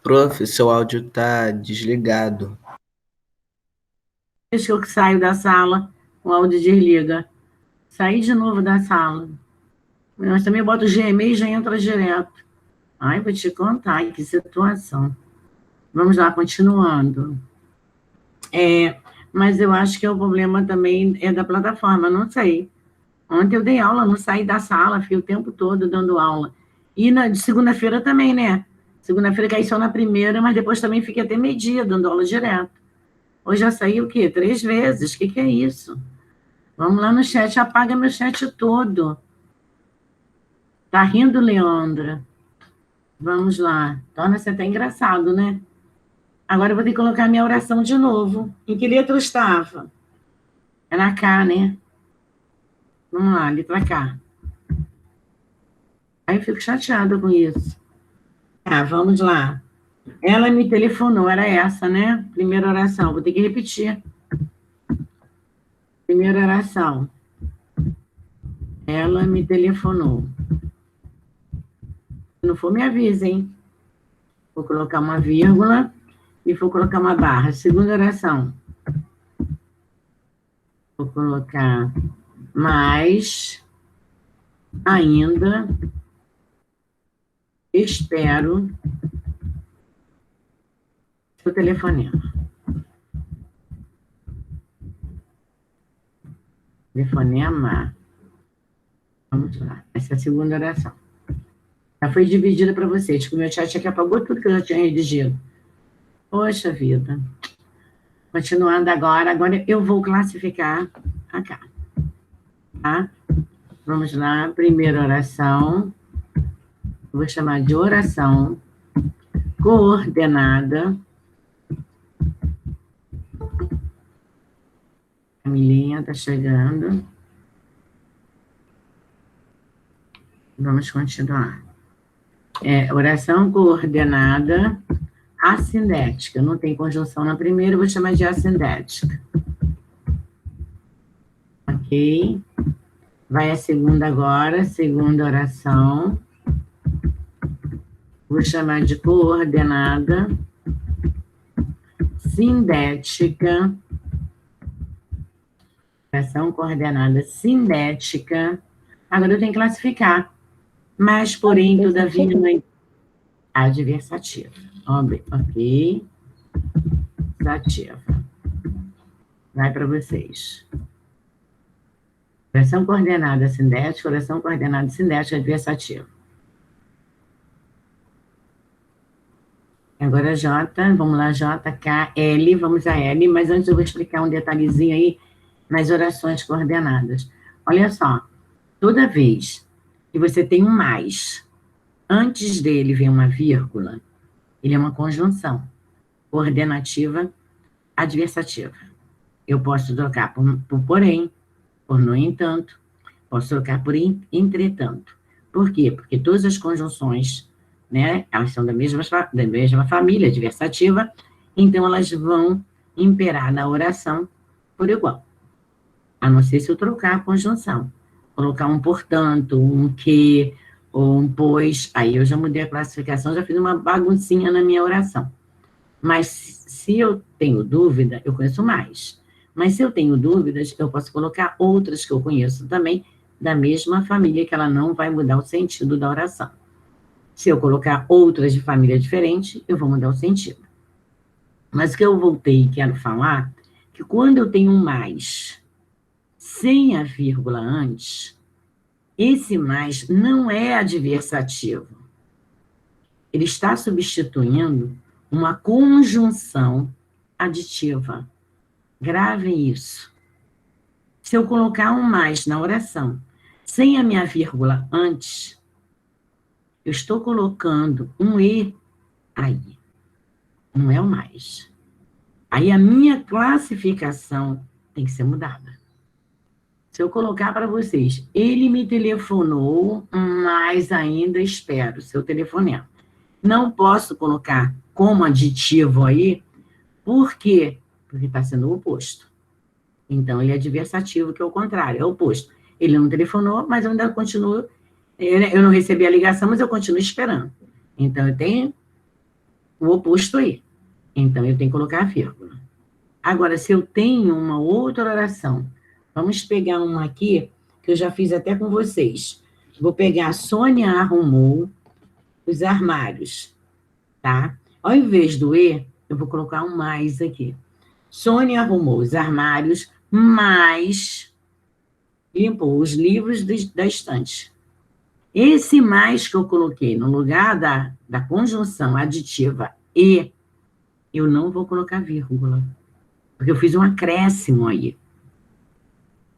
Speaker 5: Prof, seu áudio tá desligado.
Speaker 1: Deixa eu que saio da sala, o áudio desliga. Saí de novo da sala. Mas também boto o Gmail e já entra direto. Ai, vou te contar, que situação. Vamos lá, continuando. Mas eu acho que o problema também é da plataforma, não sei. Ontem eu dei aula, não saí da sala, fiquei o tempo todo dando aula. E de segunda-feira também, né? Segunda-feira caí só na primeira, mas depois também fiquei até meio-dia dando aula direto. Hoje já saí o quê? 3 vezes. O que é isso? Vamos lá no chat, apaga meu chat todo. Tá rindo, Leandra? Vamos lá. Torna-se até engraçado, né? Agora eu vou ter que colocar minha oração de novo. Em que letra eu estava? É na K, né? Vamos lá, letra K. Aí eu fico chateada com isso. Tá, vamos lá. Ela me telefonou, era essa, né? Primeira oração, vou ter que repetir. Primeira oração. Ela me telefonou. Se não for, me avisa, hein? Vou colocar uma vírgula e vou colocar uma barra. Segunda oração. Vou colocar mais ainda espero o telefonema. Telefonema. Vamos lá. Essa é a segunda oração. Já foi dividida para vocês, que o meu chat aqui apagou tudo que eu já tinha redigido. Poxa vida. Continuando agora eu vou classificar a K. Tá? Vamos lá, primeira oração. Vou chamar de oração coordenada. Camilinha está chegando. Vamos continuar. Oração coordenada assindética. Não tem conjunção na primeira, eu vou chamar de assindética. Ok? Vai a segunda agora, segunda oração. Vou chamar de coordenada sindética. Oração coordenada sindética. Agora eu tenho que classificar. Mas, porém, todavia, adversativa. Ok. Adversativa. Vai para vocês. Oração coordenada sindética, oração coordenada sindética adversativa. Agora J, vamos lá, J, K, L, vamos a L, mas antes eu vou explicar um detalhezinho aí nas orações coordenadas. Olha só, toda vez que você tem um mais, antes dele vem uma vírgula, ele é uma conjunção coordenativa adversativa. Eu posso trocar por porém, por no entanto, posso trocar por entretanto. Por quê? Porque todas as conjunções, né, elas são da mesma família adversativa, então elas vão imperar na oração por igual. A não ser se eu trocar a conjunção. Colocar um portanto, um que, ou um pois, aí eu já mudei a classificação, já fiz uma baguncinha na minha oração. Mas se eu tenho dúvida, eu conheço mais. Mas se eu tenho dúvidas, eu posso colocar outras que eu conheço também, da mesma família, que ela não vai mudar o sentido da oração. Se eu colocar outras de família diferente, eu vou mudar o sentido. Mas o que eu voltei e quero falar, que quando eu tenho um mais sem a vírgula antes, esse mais não é adversativo. Ele está substituindo uma conjunção aditiva. Gravem isso. Se eu colocar um mais na oração, sem a minha vírgula antes, eu estou colocando um e aí. Não é o mais. Aí a minha classificação tem que ser mudada. Se eu colocar para vocês, ele me telefonou, mas ainda espero seu telefonema. Não posso colocar como aditivo aí, por quê? Porque está sendo o oposto. Então, ele é adversativo, que é o contrário, é o oposto. Ele não telefonou, mas eu ainda continuo, eu não recebi a ligação, mas eu continuo esperando. Então, eu tenho o oposto E. Então, eu tenho que colocar a vírgula. Agora, se eu tenho uma outra oração, vamos pegar uma aqui, que eu já fiz até com vocês. Vou pegar: Sônia arrumou os armários, tá? Ao invés do E, eu vou colocar um mais aqui. Sônia arrumou os armários, mas limpou os livros da estante. Esse mais que eu coloquei no lugar da conjunção aditiva E, eu não vou colocar vírgula, porque eu fiz um acréscimo aí.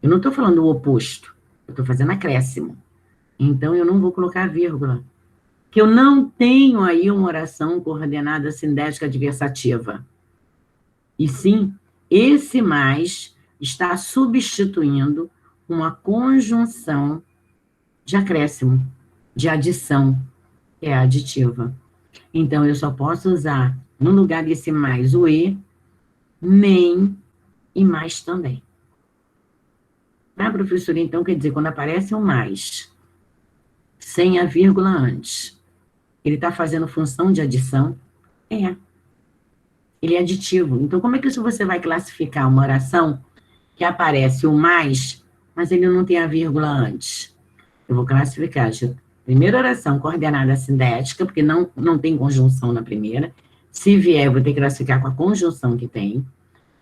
Speaker 1: Eu não estou falando o oposto, eu estou fazendo acréscimo. Então, eu não vou colocar vírgula, que eu não tenho aí uma oração coordenada sindética adversativa. E sim, esse mais está substituindo uma conjunção de acréscimo, de adição, que é aditiva. Então, eu só posso usar, no lugar desse mais, o E, nem e mais também. Tá, professora? Então, quer dizer, quando aparece um mais, sem a vírgula antes, ele está fazendo função de adição? É. Ele é aditivo. Então, como é que você vai classificar uma oração que aparece o mais, mas ele não tem a vírgula antes? Eu vou classificar de primeira oração coordenada sindética, porque não tem conjunção na primeira. Se vier, eu vou ter que classificar com a conjunção que tem.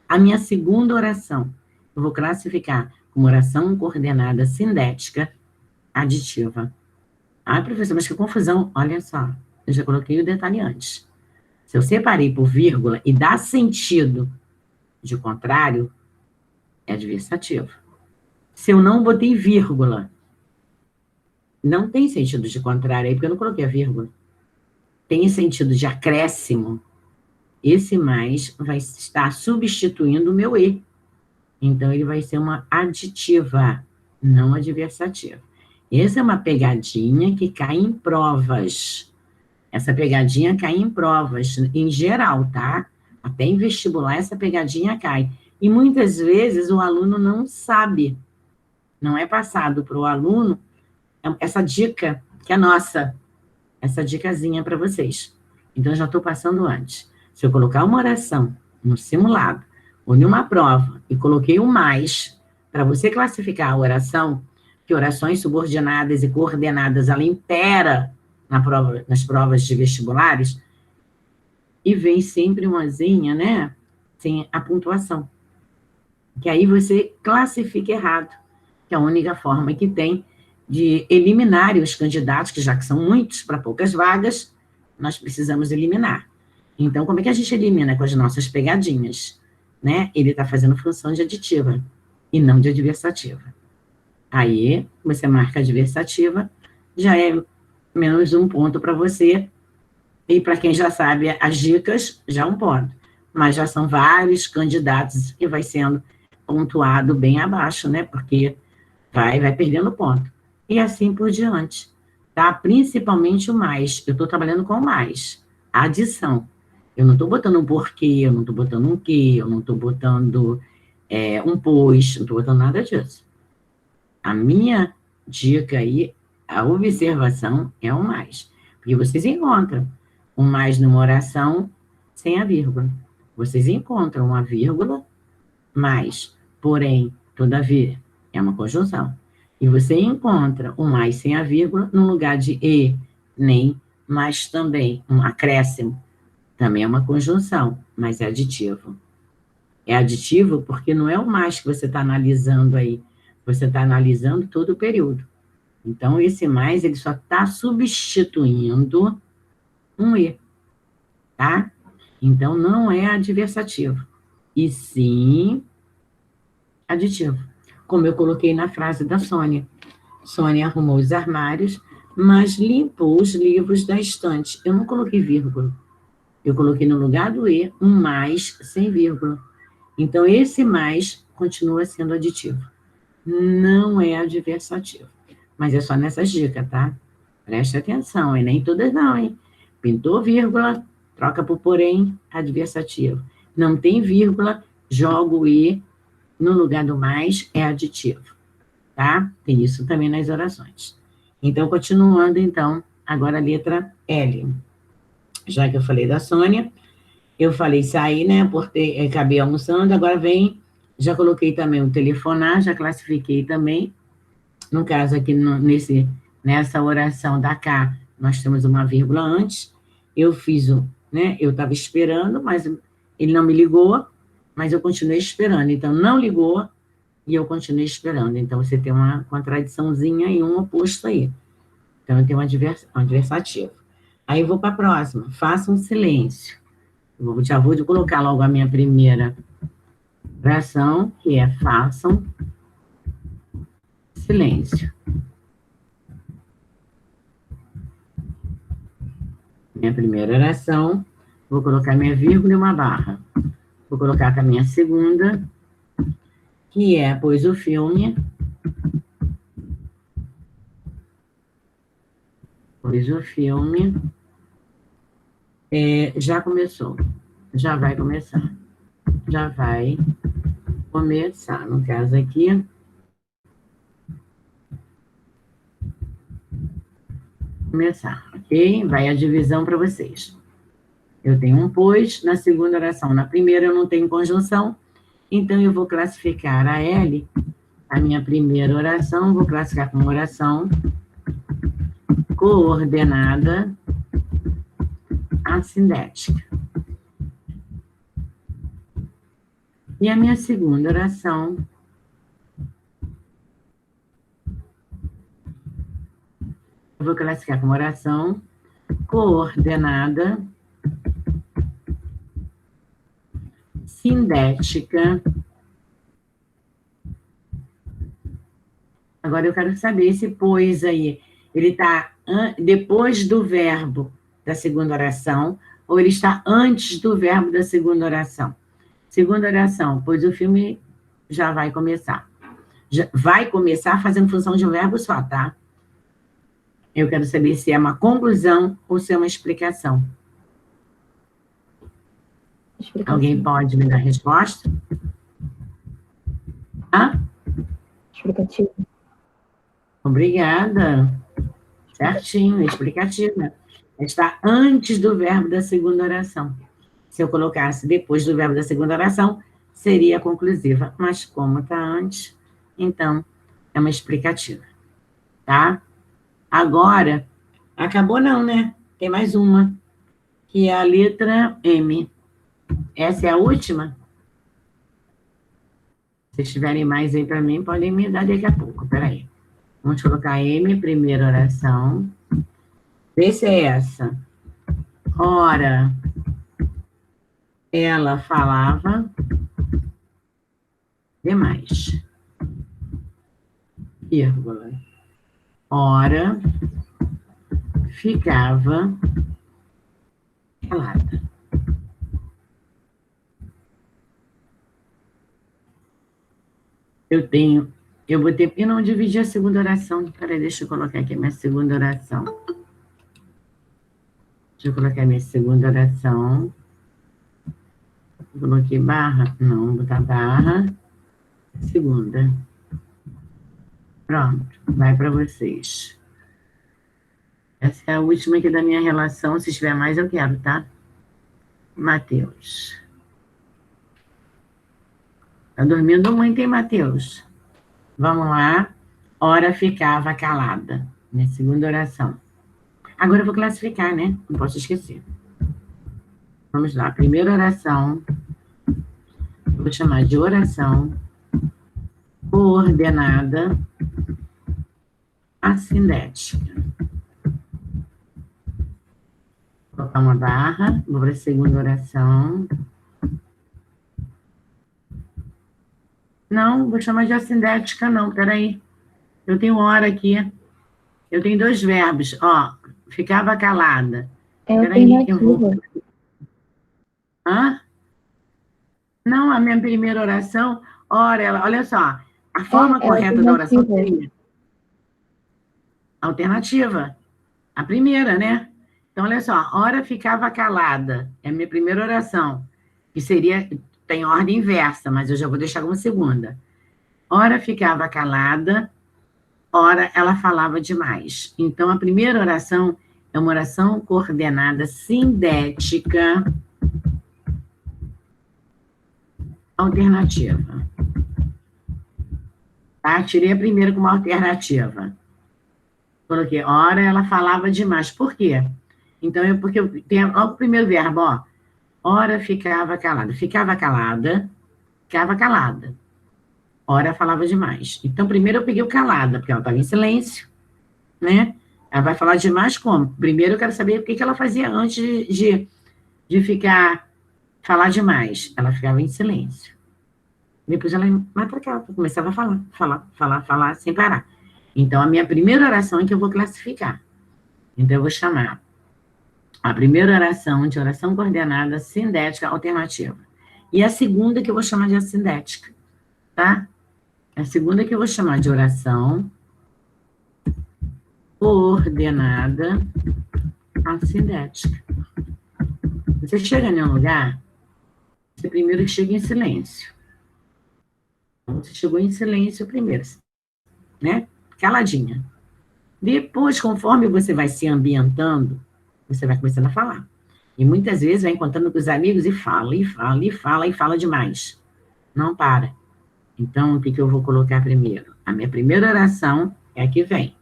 Speaker 1: A minha segunda oração, eu vou classificar como oração coordenada sindética aditiva. Ah, professor, mas que confusão. Olha só, eu já coloquei o detalhe antes. Se eu separei por vírgula e dá sentido de contrário, é adversativo. Se eu não botei vírgula, não tem sentido de contrário aí, porque eu não coloquei a vírgula. Tem sentido de acréscimo. Esse mais vai estar substituindo o meu E. Então, ele vai ser uma aditiva, não adversativa. Essa é uma pegadinha que cai em provas. Essa pegadinha cai em provas, em geral, tá? Até em vestibular, essa pegadinha cai. E muitas vezes o aluno não sabe. Não é passado para o aluno essa dica que é nossa. Essa dicasinha para vocês. Então, eu já estou passando antes. Se eu colocar uma oração no simulado, ou numa prova, e coloquei um mais, para você classificar a oração, que orações subordinadas e coordenadas, ela impera nas provas de vestibulares, e vem sempre umazinha, né, sem a pontuação. Que aí você classifica errado, que é a única forma que tem de eliminar os candidatos, que já que são muitos para poucas vagas, nós precisamos eliminar. Então, como é que a gente elimina? Com as nossas pegadinhas, né? Ele está fazendo função de aditiva e não de adversativa. Aí, você marca adversativa, já é menos um ponto para você, e para quem já sabe as dicas, já um ponto. Mas já são vários candidatos e vai sendo pontuado bem abaixo, né? Porque vai perdendo ponto. E assim por diante, tá? Principalmente o mais. Eu estou trabalhando com o mais. A adição. Eu não estou botando um porquê, eu não estou botando um que, eu não estou botando um pois, não estou botando nada disso. A minha dica aí, a observação é o mais. Porque vocês encontram o mais numa oração sem a vírgula. Vocês encontram uma vírgula, mais, porém, todavia, é uma conjunção. E você encontra o mais sem a vírgula no lugar de e, nem, mas também um acréscimo. Também é uma conjunção, mas é aditivo. É aditivo porque não é o mais que você está analisando aí. Você está analisando todo o período. Então, esse mais, ele só está substituindo um e, tá? Então, não é adversativo. E sim aditivo. Como eu coloquei na frase da Sônia. Sônia arrumou os armários, mas limpou os livros da estante. Eu não coloquei vírgula. Eu coloquei no lugar do E um mais sem vírgula. Então, esse mais continua sendo aditivo. Não é adversativo. Mas é só nessas dicas, tá? Preste atenção, e nem todas não, hein? Pintou vírgula, troca por porém, adversativo. Não tem vírgula, joga o E no lugar do mais, é aditivo. Tá? Tem isso também nas orações. Então, continuando, então, agora a letra L. já que eu falei da Sônia, eu falei sair, né, acabei almoçando, agora vem, já coloquei também o telefonar, já classifiquei também, no caso aqui, nessa oração da cá, nós temos uma vírgula antes, eu fiz né, eu estava esperando, mas ele não me ligou, mas eu continuei esperando, então não ligou, e eu continuei esperando, então você tem uma contradiçãozinha e um oposto aí, então eu tenho um adversativo. Aí eu vou para a próxima, faça um silêncio, já vou colocar logo a minha primeira oração, que é façam silêncio. Minha primeira oração, vou colocar minha vírgula e uma barra. Vou colocar a minha segunda, que é, pois o filme já começou, já vai começar, no caso aqui, começar, ok? Vai a divisão para vocês. Eu tenho um pois na segunda oração. Na primeira eu não tenho conjunção, então eu vou classificar a L, a minha primeira oração, vou classificar como oração coordenada assindética. E a minha segunda oração eu vou classificar como oração coordenada sindética. Agora eu quero saber esse pois aí, ele está depois do verbo da segunda oração, ou ele está antes do verbo da segunda oração? Segunda oração, pois o filme já vai começar. Já vai começar fazendo função de um verbo só, tá? Eu quero saber se é uma conclusão ou se é uma explicação. Alguém pode me dar a resposta?
Speaker 3: Explicativo.
Speaker 1: Obrigada. Certinho, explicativa. Está antes do verbo da segunda oração. Se eu colocasse depois do verbo da segunda oração, seria conclusiva. Mas como está antes, então é uma explicativa. Tá? Agora, acabou não, né? Tem mais uma, que é a letra M. Essa é a última? Se tiverem mais aí para mim, podem me dar daqui a pouco. Peraí. Vamos colocar M, primeira oração. Vê se é essa. Ora, ela falava demais. Vírgula. Ora, ficava calada. Eu botei, porque não dividi a segunda oração. Peraí, deixa eu colocar aqui a minha segunda oração. Deixa eu colocar a minha segunda oração. Coloquei barra? Não, vou botar barra. Segunda. Pronto, vai para vocês. Essa é a última aqui da minha relação. Se tiver mais, eu quero, tá? Mateus. Tá dormindo muito, hein, Mateus? Vamos lá. Ora ficava calada. Minha segunda oração. Agora eu vou classificar, né? Não posso esquecer. Vamos lá. Primeira oração. Eu vou chamar de oração coordenada assindética. Vou colocar uma barra. Vou para a segunda oração. Não, vou chamar de assindética, não, peraí. Eu tenho hora aqui. Eu tenho dois verbos, ó. Ficava calada. Peraí, eu vou... Hã? Não, a minha primeira oração, ora, olha só. A forma correta da oração seria... Alternativa. A primeira, né? Então, olha só. Ora ficava calada. É a minha primeira oração. Que seria... Tem ordem inversa, mas eu já vou deixar como segunda. Ora ficava calada, ora ela falava demais. Então, a primeira oração é uma oração coordenada sindética alternativa. Tá? Tirei a primeira como alternativa. Coloquei, ora ela falava demais. Por quê? Então, porque eu tenho o primeiro verbo, ó. Ora ficava calada. Ficava calada, ficava calada. Ora falava demais. Então, primeiro eu peguei o calada, porque ela estava em silêncio, né? Ela vai falar demais como? Primeiro eu quero saber o que ela fazia antes de falar demais. Ela ficava em silêncio. Depois ela vai para cá, começava a falar sem parar. Então, a minha primeira oração é que eu vou classificar. Então, eu vou chamar a primeira oração de oração coordenada sindética alternativa. E a segunda que eu vou chamar de assindética, tá? A segunda que eu vou chamar de oração coordenada assindética. Você chega em um lugar, você primeiro chega em silêncio. Você chegou em silêncio primeiro, né? Caladinha. Depois, conforme você vai se ambientando, você vai começando a falar. E muitas vezes vai encontrando com os amigos e fala, e fala, e fala, e fala demais. Não para. Então, o que eu vou colocar primeiro? A minha primeira oração é a que vem.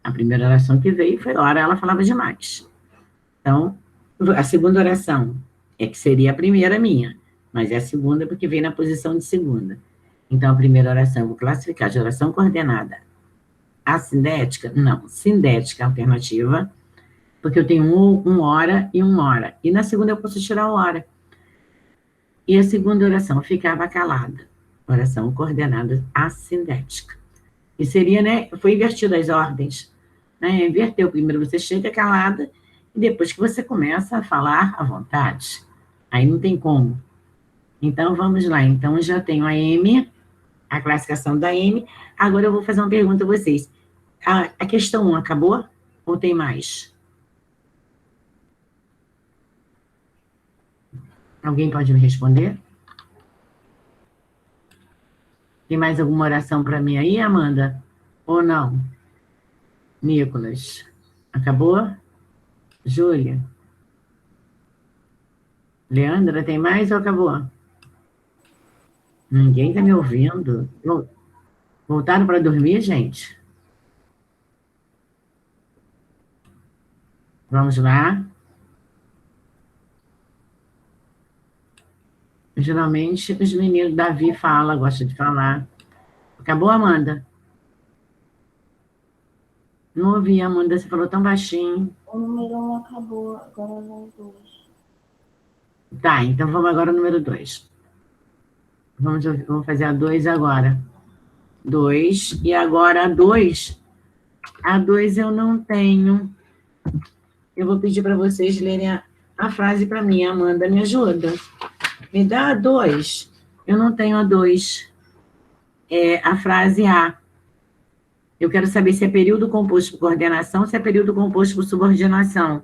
Speaker 1: A primeira oração que veio foi, ora, ela falava demais. Então, a segunda oração é que seria a primeira minha, mas é a segunda porque veio na posição de segunda. Então, a primeira oração eu vou classificar de oração coordenada assindética, não, sindética alternativa, porque eu tenho um hora e um hora. E na segunda eu posso tirar o hora. E a segunda oração ficava calada. Oração coordenada assindética. E seria, né, foi invertido as ordens. Né, inverteu. Primeiro você chega calada, e depois que você começa a falar à vontade. Aí não tem como. Então, vamos lá. Então, eu já tenho a M, a classificação da M. Agora eu vou fazer uma pergunta a vocês. A questão 1 acabou? Ou tem mais? Alguém pode me responder? Tem mais alguma oração para mim aí, Amanda? Ou não? Nicolas. Acabou? Júlia? Leandra, tem mais ou acabou? Ninguém está me ouvindo. Voltaram para dormir, gente? Vamos lá. Geralmente, os meninos, Davi fala, gosta de falar. Acabou, Amanda? Não ouvi, Amanda, você falou tão baixinho.
Speaker 3: O número 1 acabou, agora vai 2.
Speaker 1: Tá, então vamos agora ao número 2. Vamos fazer a 2 agora. 2, e agora a 2. A 2 eu não tenho. Eu vou pedir para vocês lerem a frase para mim. Amanda, me ajuda. Me dá a 2. Eu não tenho a 2. É a frase A. Eu quero saber se é período composto por coordenação ou se é período composto por subordinação.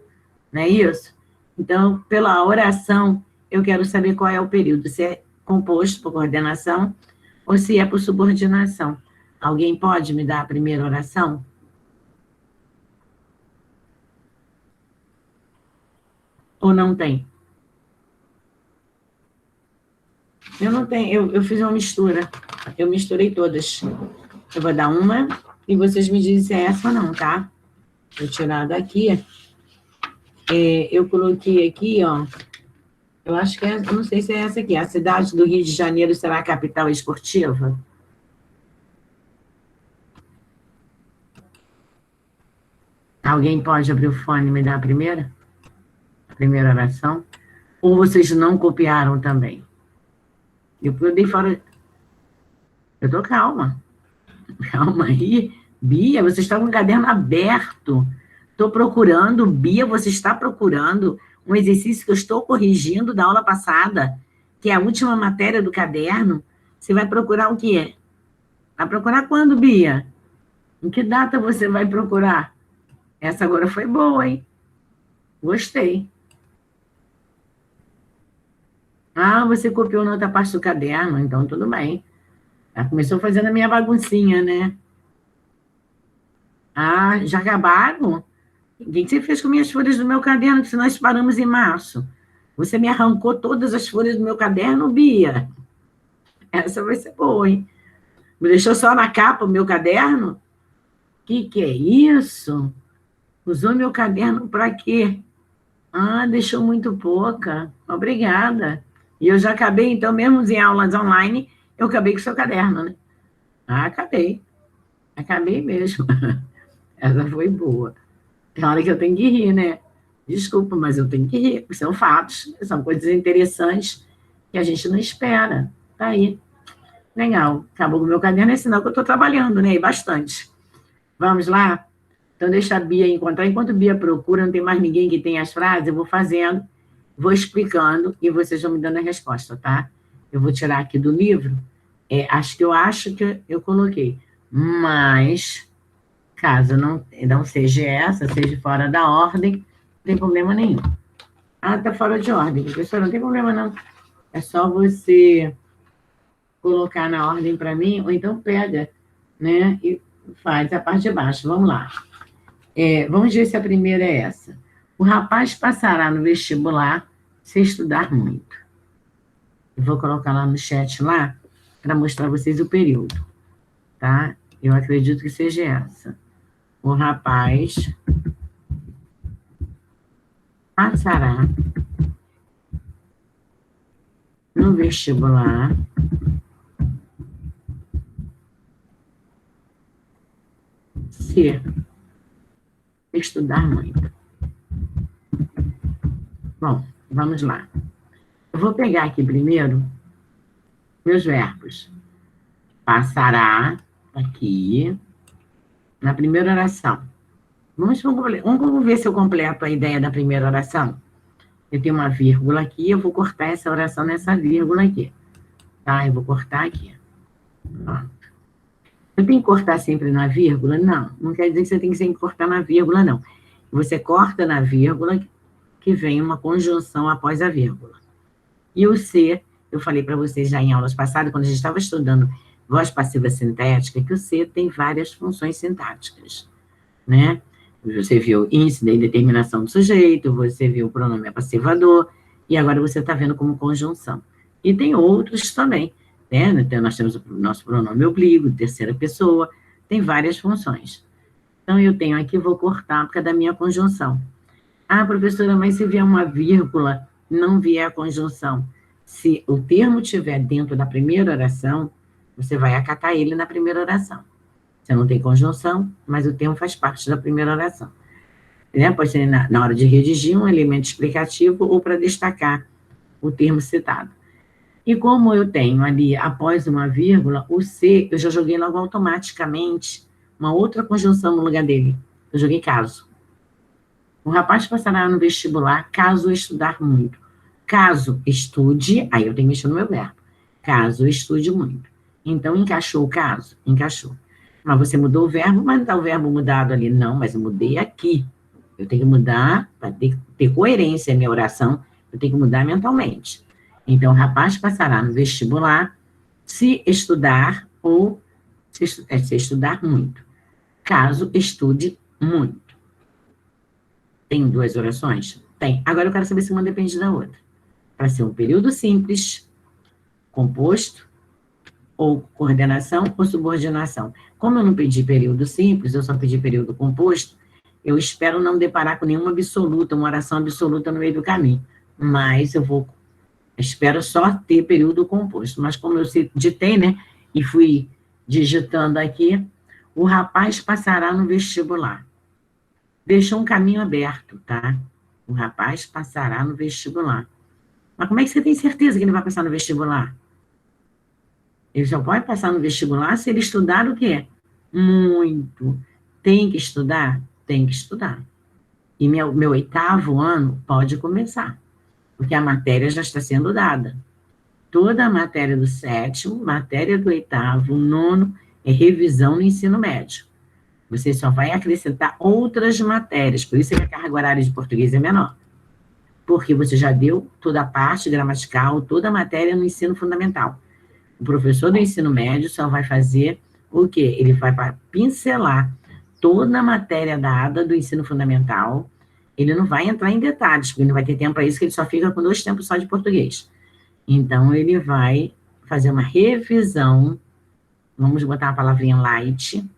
Speaker 1: Não é isso? Então, pela oração, eu quero saber qual é o período. Se é composto por coordenação ou se é por subordinação. Alguém pode me dar a primeira oração? Ou não tem? Eu não tenho, eu fiz uma mistura. Eu misturei todas. Eu vou dar uma e vocês me dizem se é essa ou não, tá? Vou tirar daqui. Eu coloquei aqui, ó. Eu acho que eu não sei se é essa aqui. A cidade do Rio de Janeiro será a capital esportiva? Alguém pode abrir o fone e me dar a primeira? A primeira oração? Ou vocês não copiaram também? Eu dei fora. Eu tô calma. Calma aí. Bia, você está com o caderno aberto. Estou procurando. Bia, você está procurando um exercício que eu estou corrigindo da aula passada, que é a última matéria do caderno. Você vai procurar o quê? Vai procurar quando, Bia? Em que data você vai procurar? Essa agora foi boa, hein? Gostei. Ah, você copiou na outra parte do caderno, então tudo bem. Ela começou fazendo a minha baguncinha, né? Ah, já acabaram? O que você fez com minhas folhas do meu caderno, se nós paramos em março? Você me arrancou todas as folhas do meu caderno, Bia? Essa vai ser boa, hein? Me deixou só na capa o meu caderno? Que é isso? Usou meu caderno para quê? Ah, deixou muito pouca. Obrigada. E eu já acabei, então, mesmo em aulas online, eu acabei com o seu caderno, né? Ah, acabei. Acabei mesmo. Essa foi boa. Tem hora que eu tenho que rir, né? Desculpa, mas eu tenho que rir, porque são fatos, são coisas interessantes que a gente não espera. Tá aí. Legal. Acabou com o meu caderno, é sinal que eu estou trabalhando, né? E bastante. Vamos lá? Então, deixa a Bia encontrar. Enquanto a Bia procura, não tem mais ninguém que tenha as frases, eu vou fazendo, vou explicando e vocês vão me dando a resposta, tá? Eu vou tirar aqui do livro. Acho que eu coloquei. Mas, caso não seja essa, seja fora da ordem, não tem problema nenhum. Ah, tá fora de ordem. Professora, não tem problema não. É só você colocar na ordem para mim, ou então pega, né? E faz a parte de baixo. Vamos lá. Vamos ver se a primeira é essa. O rapaz passará no vestibular se estudar muito. Eu vou colocar lá no chat lá, para mostrar a vocês o período. Tá? Eu acredito que seja essa. O rapaz passará no vestibular se estudar muito. Bom, vamos lá. Eu vou pegar aqui primeiro meus verbos. Passará aqui na primeira oração. Vamos ver se eu completo a ideia da primeira oração. Eu tenho uma vírgula aqui, eu vou cortar essa oração nessa vírgula aqui. Tá? Eu vou cortar aqui. Pronto. Eu tenho que cortar sempre na vírgula? Não quer dizer que você tem que sempre cortar na vírgula, não. Você corta na vírgula que vem uma conjunção após a vírgula. E o C, eu falei para vocês já em aulas passadas, quando a gente estava estudando voz passiva sintética, que o C tem várias funções sintáticas, né? Você viu índice da indeterminação do sujeito, você viu o pronome passivador, e agora você está vendo como conjunção. E tem outros também, né? Então, nós temos o nosso pronome oblíquo, terceira pessoa, tem várias funções. Então, eu tenho aqui, vou cortar por causa da minha conjunção. Ah, professora, mas se vier uma vírgula, não vier a conjunção. Se o termo estiver dentro da primeira oração, você vai acatar ele na primeira oração. Você não tem conjunção, mas o termo faz parte da primeira oração. Né? Pode ser na hora de redigir um elemento explicativo ou para destacar o termo citado. E como eu tenho ali, após uma vírgula, o C, eu já joguei logo automaticamente uma outra conjunção no lugar dele. Eu joguei caso. O rapaz passará no vestibular caso estudar muito. Caso estude, aí eu tenho que mexer no meu verbo. Caso estude muito. Então, encaixou o caso? Encaixou. Mas você mudou o verbo, mas não está o verbo mudado ali. Não, mas eu mudei aqui. Eu tenho que mudar, para ter coerência na minha oração, eu tenho que mudar mentalmente. Então, o rapaz passará no vestibular se estudar ou se estudar muito. Caso estude muito. Tem duas orações? Tem. Agora eu quero saber se uma depende da outra. Para ser um período simples, composto, ou coordenação ou subordinação. Como eu não pedi período simples, eu só pedi período composto, eu espero não deparar com nenhuma absoluta, uma oração absoluta no meio do caminho. Mas espero só ter período composto. Mas como eu ditei, né, e fui digitando aqui, o rapaz passará no vestibular. Deixou um caminho aberto, tá? O rapaz passará no vestibular. Mas como é que você tem certeza que ele vai passar no vestibular? Ele só pode passar no vestibular se ele estudar o quê? Muito. Tem que estudar? Tem que estudar. E meu 8º ano pode começar, porque a matéria já está sendo dada. Toda a matéria do 7º, matéria do 8º, 9º, é revisão no ensino médio. Você só vai acrescentar outras matérias, por isso que a carga horária de português é menor. Porque você já deu toda a parte gramatical, toda a matéria no ensino fundamental. O professor do ensino médio só vai fazer o quê? Ele vai pincelar toda a matéria dada do ensino fundamental. Ele não vai entrar em detalhes, porque não vai ter tempo para isso, que ele só fica com 2 tempos só de português. Então, ele vai fazer uma revisão, vamos botar a palavrinha light,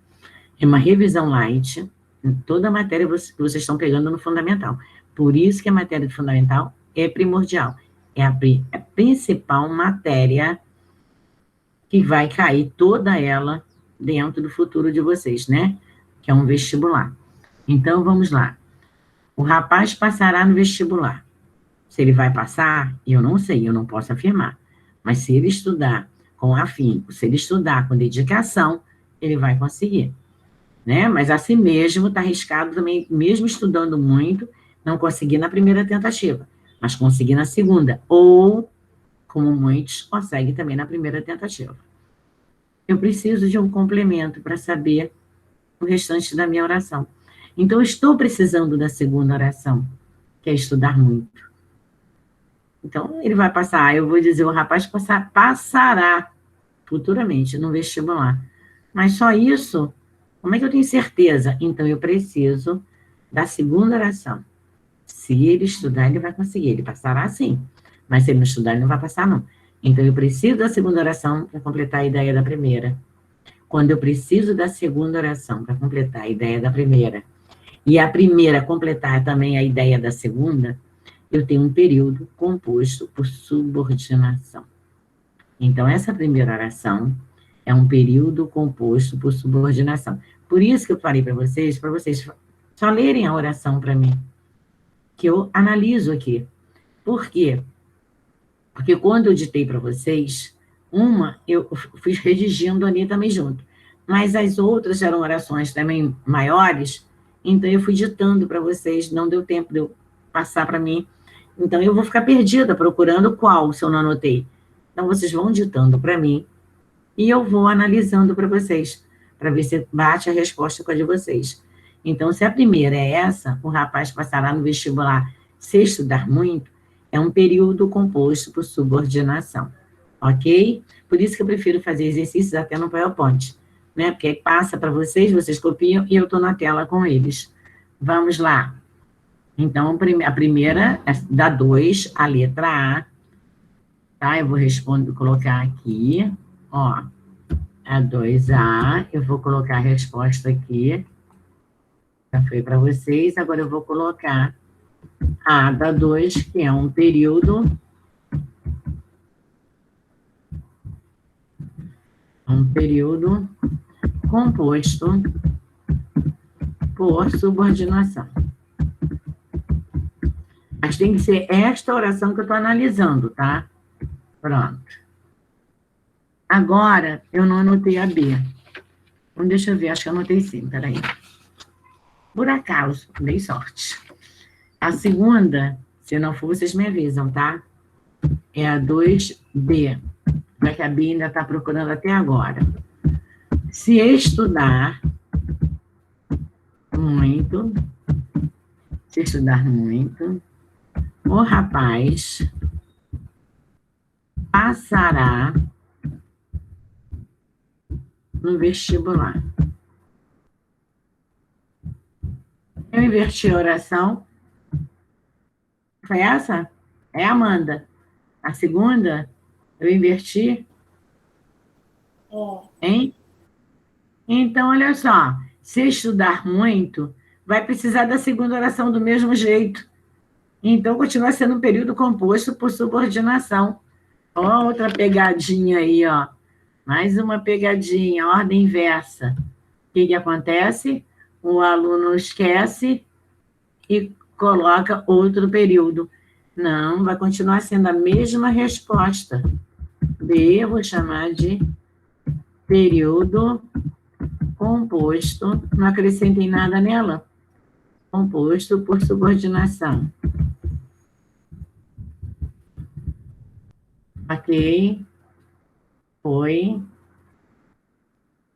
Speaker 1: uma revisão light, em toda a matéria que vocês estão pegando no fundamental. Por isso que a matéria do fundamental é primordial. É a principal matéria que vai cair toda ela dentro do futuro de vocês, né? Que é um vestibular. Então, vamos lá. O rapaz passará no vestibular. Se ele vai passar, eu não sei, eu não posso afirmar. Mas se ele estudar com afinco, se ele estudar com dedicação, ele vai conseguir. Né? Mas assim mesmo, está arriscado também, mesmo estudando muito, não conseguir na primeira tentativa, mas conseguir na segunda. Ou, como muitos, conseguem também na primeira tentativa. Eu preciso de um complemento para saber o restante da minha oração. Então, eu estou precisando da segunda oração, que é estudar muito. Então, ele vai passar, eu vou dizer, o rapaz passará futuramente no vestibular. Mas só isso, como é que eu tenho certeza? Então, eu preciso da segunda oração. Se ele estudar, ele vai conseguir, ele passará sim. Mas se ele não estudar, ele não vai passar, não. Então, eu preciso da segunda oração para completar a ideia da primeira. Quando eu preciso da segunda oração para completar a ideia da primeira, e a primeira completar também a ideia da segunda, eu tenho um período composto por subordinação. Então, essa primeira oração é um período composto por subordinação. Por isso que eu falei para vocês só lerem a oração para mim, que eu analiso aqui. Por quê? Porque quando eu ditei para vocês, uma eu fui redigindo ali também junto, mas as outras eram orações também maiores, então eu fui ditando para vocês, não deu tempo de eu passar para mim, então eu vou ficar perdida procurando qual, se eu não anotei. Então vocês vão ditando para mim, e eu vou analisando para vocês, para ver se bate a resposta com a de vocês. Então, se a primeira é essa, o rapaz passará no vestibular se estudar muito, é um período composto por subordinação, ok? Por isso que eu prefiro fazer exercícios até no PowerPoint, né? Porque aí passa para vocês, vocês copiam e eu estou na tela com eles. Vamos lá. Então, a primeira é da 2, a letra A, tá? Eu vou colocar aqui, ó, a 2A, eu vou colocar a resposta aqui, já foi para vocês, agora eu vou colocar a da 2, que é um período composto por subordinação. Mas tem que ser esta oração que eu estou analisando, tá? Pronto. Agora, eu não anotei a B. Então, deixa eu ver, acho que eu anotei sim, peraí. Por acaso, dei sorte. A segunda, se não for, vocês me avisam, tá? É a 2B, já que a B ainda está procurando até agora. Se estudar muito, o rapaz passará no vestibular. Eu inverti a oração. Foi essa? É a Amanda. A segunda, eu inverti. Hein? Então, olha só. Se estudar muito, vai precisar da segunda oração do mesmo jeito. Então, continua sendo um período composto por subordinação. Ó, outra pegadinha aí, ó. Mais uma pegadinha, ordem inversa. O que acontece? O aluno esquece e coloca outro período. Não, vai continuar sendo a mesma resposta. B, eu vou chamar de período composto, não acrescentem nada nela, composto por subordinação. Ok? Foi.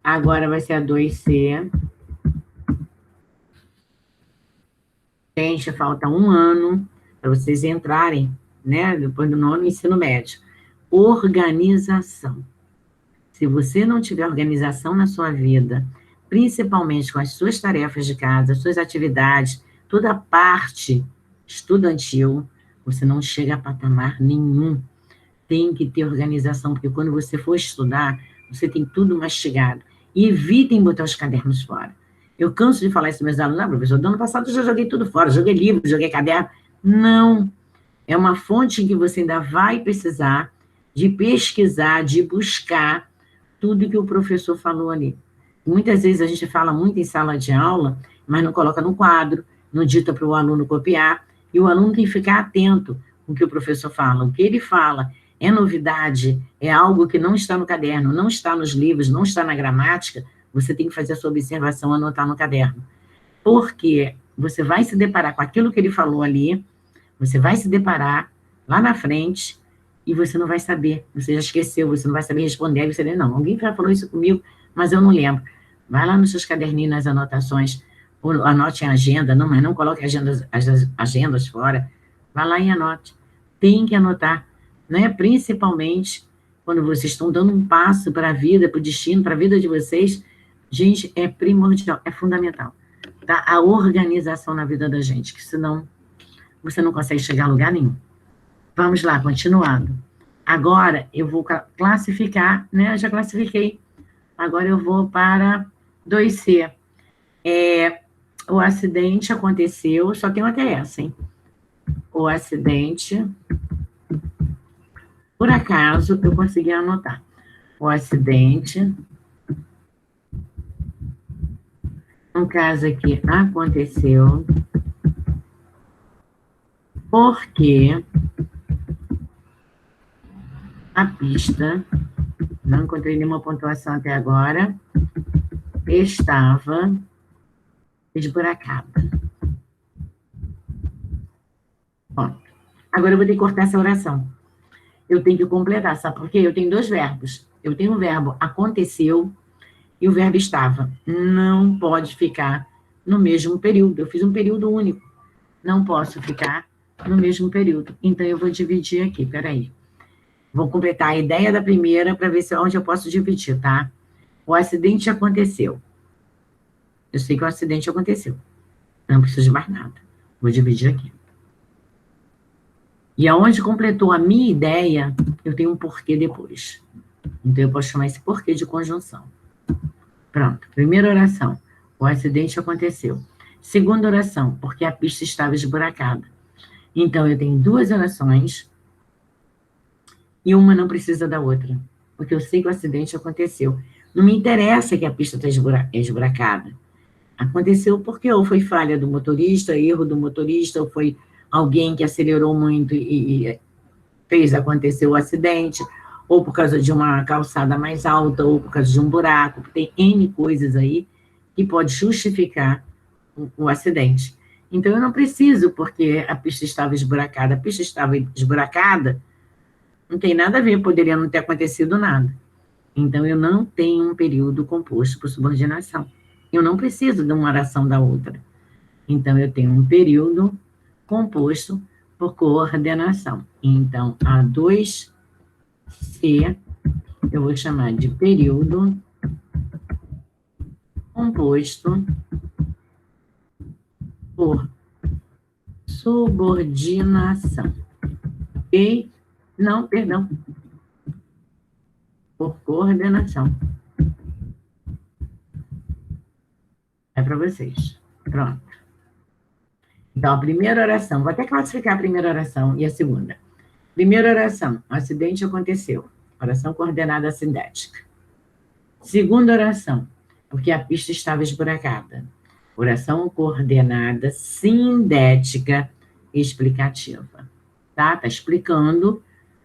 Speaker 1: Agora vai ser a 2C. Gente, falta 1 ano para vocês entrarem, né? Depois do 9º ensino médio. Organização. Se você não tiver organização na sua vida, principalmente com as suas tarefas de casa, as suas atividades, toda a parte estudantil, você não chega a patamar nenhum. Tem que ter organização, porque quando você for estudar, você tem tudo mastigado. E evitem botar os cadernos fora. Eu canso de falar isso para meus alunos, não, professor, do ano passado eu já joguei tudo fora, joguei livro, joguei caderno. Não. É uma fonte em que você ainda vai precisar de pesquisar, de buscar tudo que o professor falou ali. Muitas vezes a gente fala muito em sala de aula, mas não coloca no quadro, não dita para o aluno copiar, e o aluno tem que ficar atento com o que o professor fala. O que ele fala é novidade, é algo que não está no caderno, não está nos livros, não está na gramática, você tem que fazer a sua observação, anotar no caderno. Porque você vai se deparar com aquilo que ele falou ali, você vai se deparar lá na frente e você não vai saber, você já esqueceu, você não vai saber responder, aí você diz, não, alguém já falou isso comigo, mas eu não lembro. Vai lá nos seus caderninhos, nas anotações, ou anote em agenda, não, mas não coloque as agendas fora, vai lá e anote. Tem que anotar, né? Principalmente quando vocês estão dando um passo para a vida, para o destino, para a vida de vocês, gente, é primordial, é fundamental, tá? A organização na vida da gente, que senão você não consegue chegar a lugar nenhum. Vamos lá, continuando. Agora, eu vou classificar, né? Eu já classifiquei. Agora eu vou para 2C. O acidente aconteceu, só tenho até essa, hein? O acidente, por acaso, eu consegui anotar. O acidente, no caso aqui, aconteceu porque a pista, não encontrei nenhuma pontuação até agora, estava esburacada. Bom, agora eu vou ter que cortar essa oração. Eu tenho que completar, sabe por quê? Eu tenho 2 verbos. Eu tenho o verbo aconteceu e o verbo estava. Não pode ficar no mesmo período. Eu fiz um período único. Não posso ficar no mesmo período. Então, eu vou dividir aqui, peraí. Vou completar a ideia da primeira para ver se onde eu posso dividir, tá? O acidente aconteceu. Eu sei que o acidente aconteceu. Não preciso de mais nada. Vou dividir aqui. E aonde completou a minha ideia, eu tenho um porquê depois. Então, eu posso chamar esse porquê de conjunção. Pronto. Primeira oração. O acidente aconteceu. Segunda oração. Porque a pista estava esburacada. Então, eu tenho 2 orações e uma não precisa da outra. Porque eu sei que o acidente aconteceu. Não me interessa que a pista está esburacada. Aconteceu porque ou foi falha do motorista, erro do motorista, ou foi alguém que acelerou muito e fez acontecer o acidente, ou por causa de uma calçada mais alta, ou por causa de um buraco. Tem N coisas aí que pode justificar o acidente. Então, eu não preciso, porque a pista estava esburacada. A pista estava esburacada, não tem nada a ver, poderia não ter acontecido nada. Então, eu não tenho um período composto por subordinação. Eu não preciso de uma oração da outra. Então, eu tenho um período composto por coordenação. Então, a 2C, eu vou chamar de período composto por subordinação. Ok? Não, perdão. Por coordenação. É para vocês. Pronto. Então, a primeira oração, vou até classificar a primeira oração e a segunda. Primeira oração, o acidente aconteceu. Oração coordenada sindética. Segunda oração, porque a pista estava esburacada. Oração coordenada sindética explicativa. Tá? Tá explicando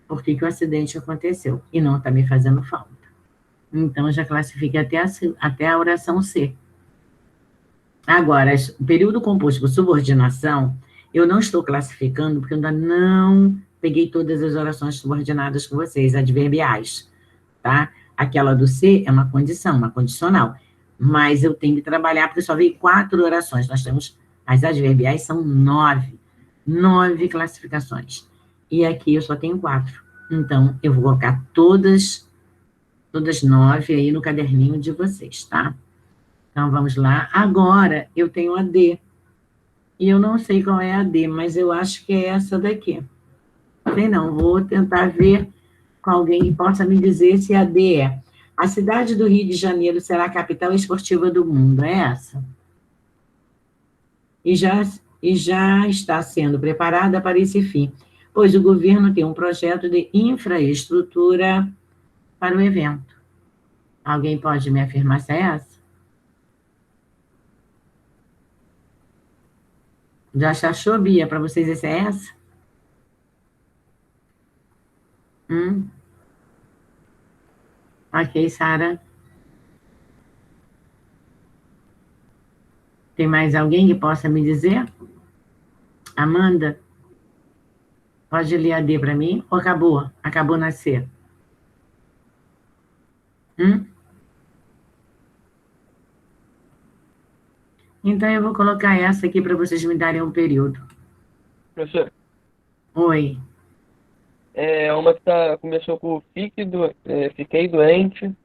Speaker 1: por que o acidente aconteceu e não está me fazendo falta. Então, já classifiquei até a oração C. Agora, o período composto por subordinação, eu não estou classificando, porque eu ainda não peguei todas as orações subordinadas com vocês, adverbiais, tá? Aquela do C é uma condição, uma condicional, mas eu tenho que trabalhar, porque só veio 4 orações, nós temos, as adverbiais são 9 classificações, e aqui eu só tenho 4, então eu vou colocar todas 9 aí no caderninho de vocês, tá? Então, vamos lá. Agora, eu tenho a D. E eu não sei qual é a D, mas eu acho que é essa daqui. Sei não, vou tentar ver com alguém que possa me dizer se a D é. A cidade do Rio de Janeiro será a capital esportiva do mundo, é essa? E já está sendo preparada para esse fim, pois o governo tem um projeto de infraestrutura para o evento. Alguém pode me afirmar se é essa? Já achou, Bia, para vocês essa é essa? Ok, Sara. Tem mais alguém que possa me dizer? Amanda? Pode ler a D para mim? Ou acabou? Acabou na C? Então, eu vou colocar essa aqui para vocês me darem um período.
Speaker 2: Professor,
Speaker 1: Oi.
Speaker 2: é uma que começou com fiquei doente.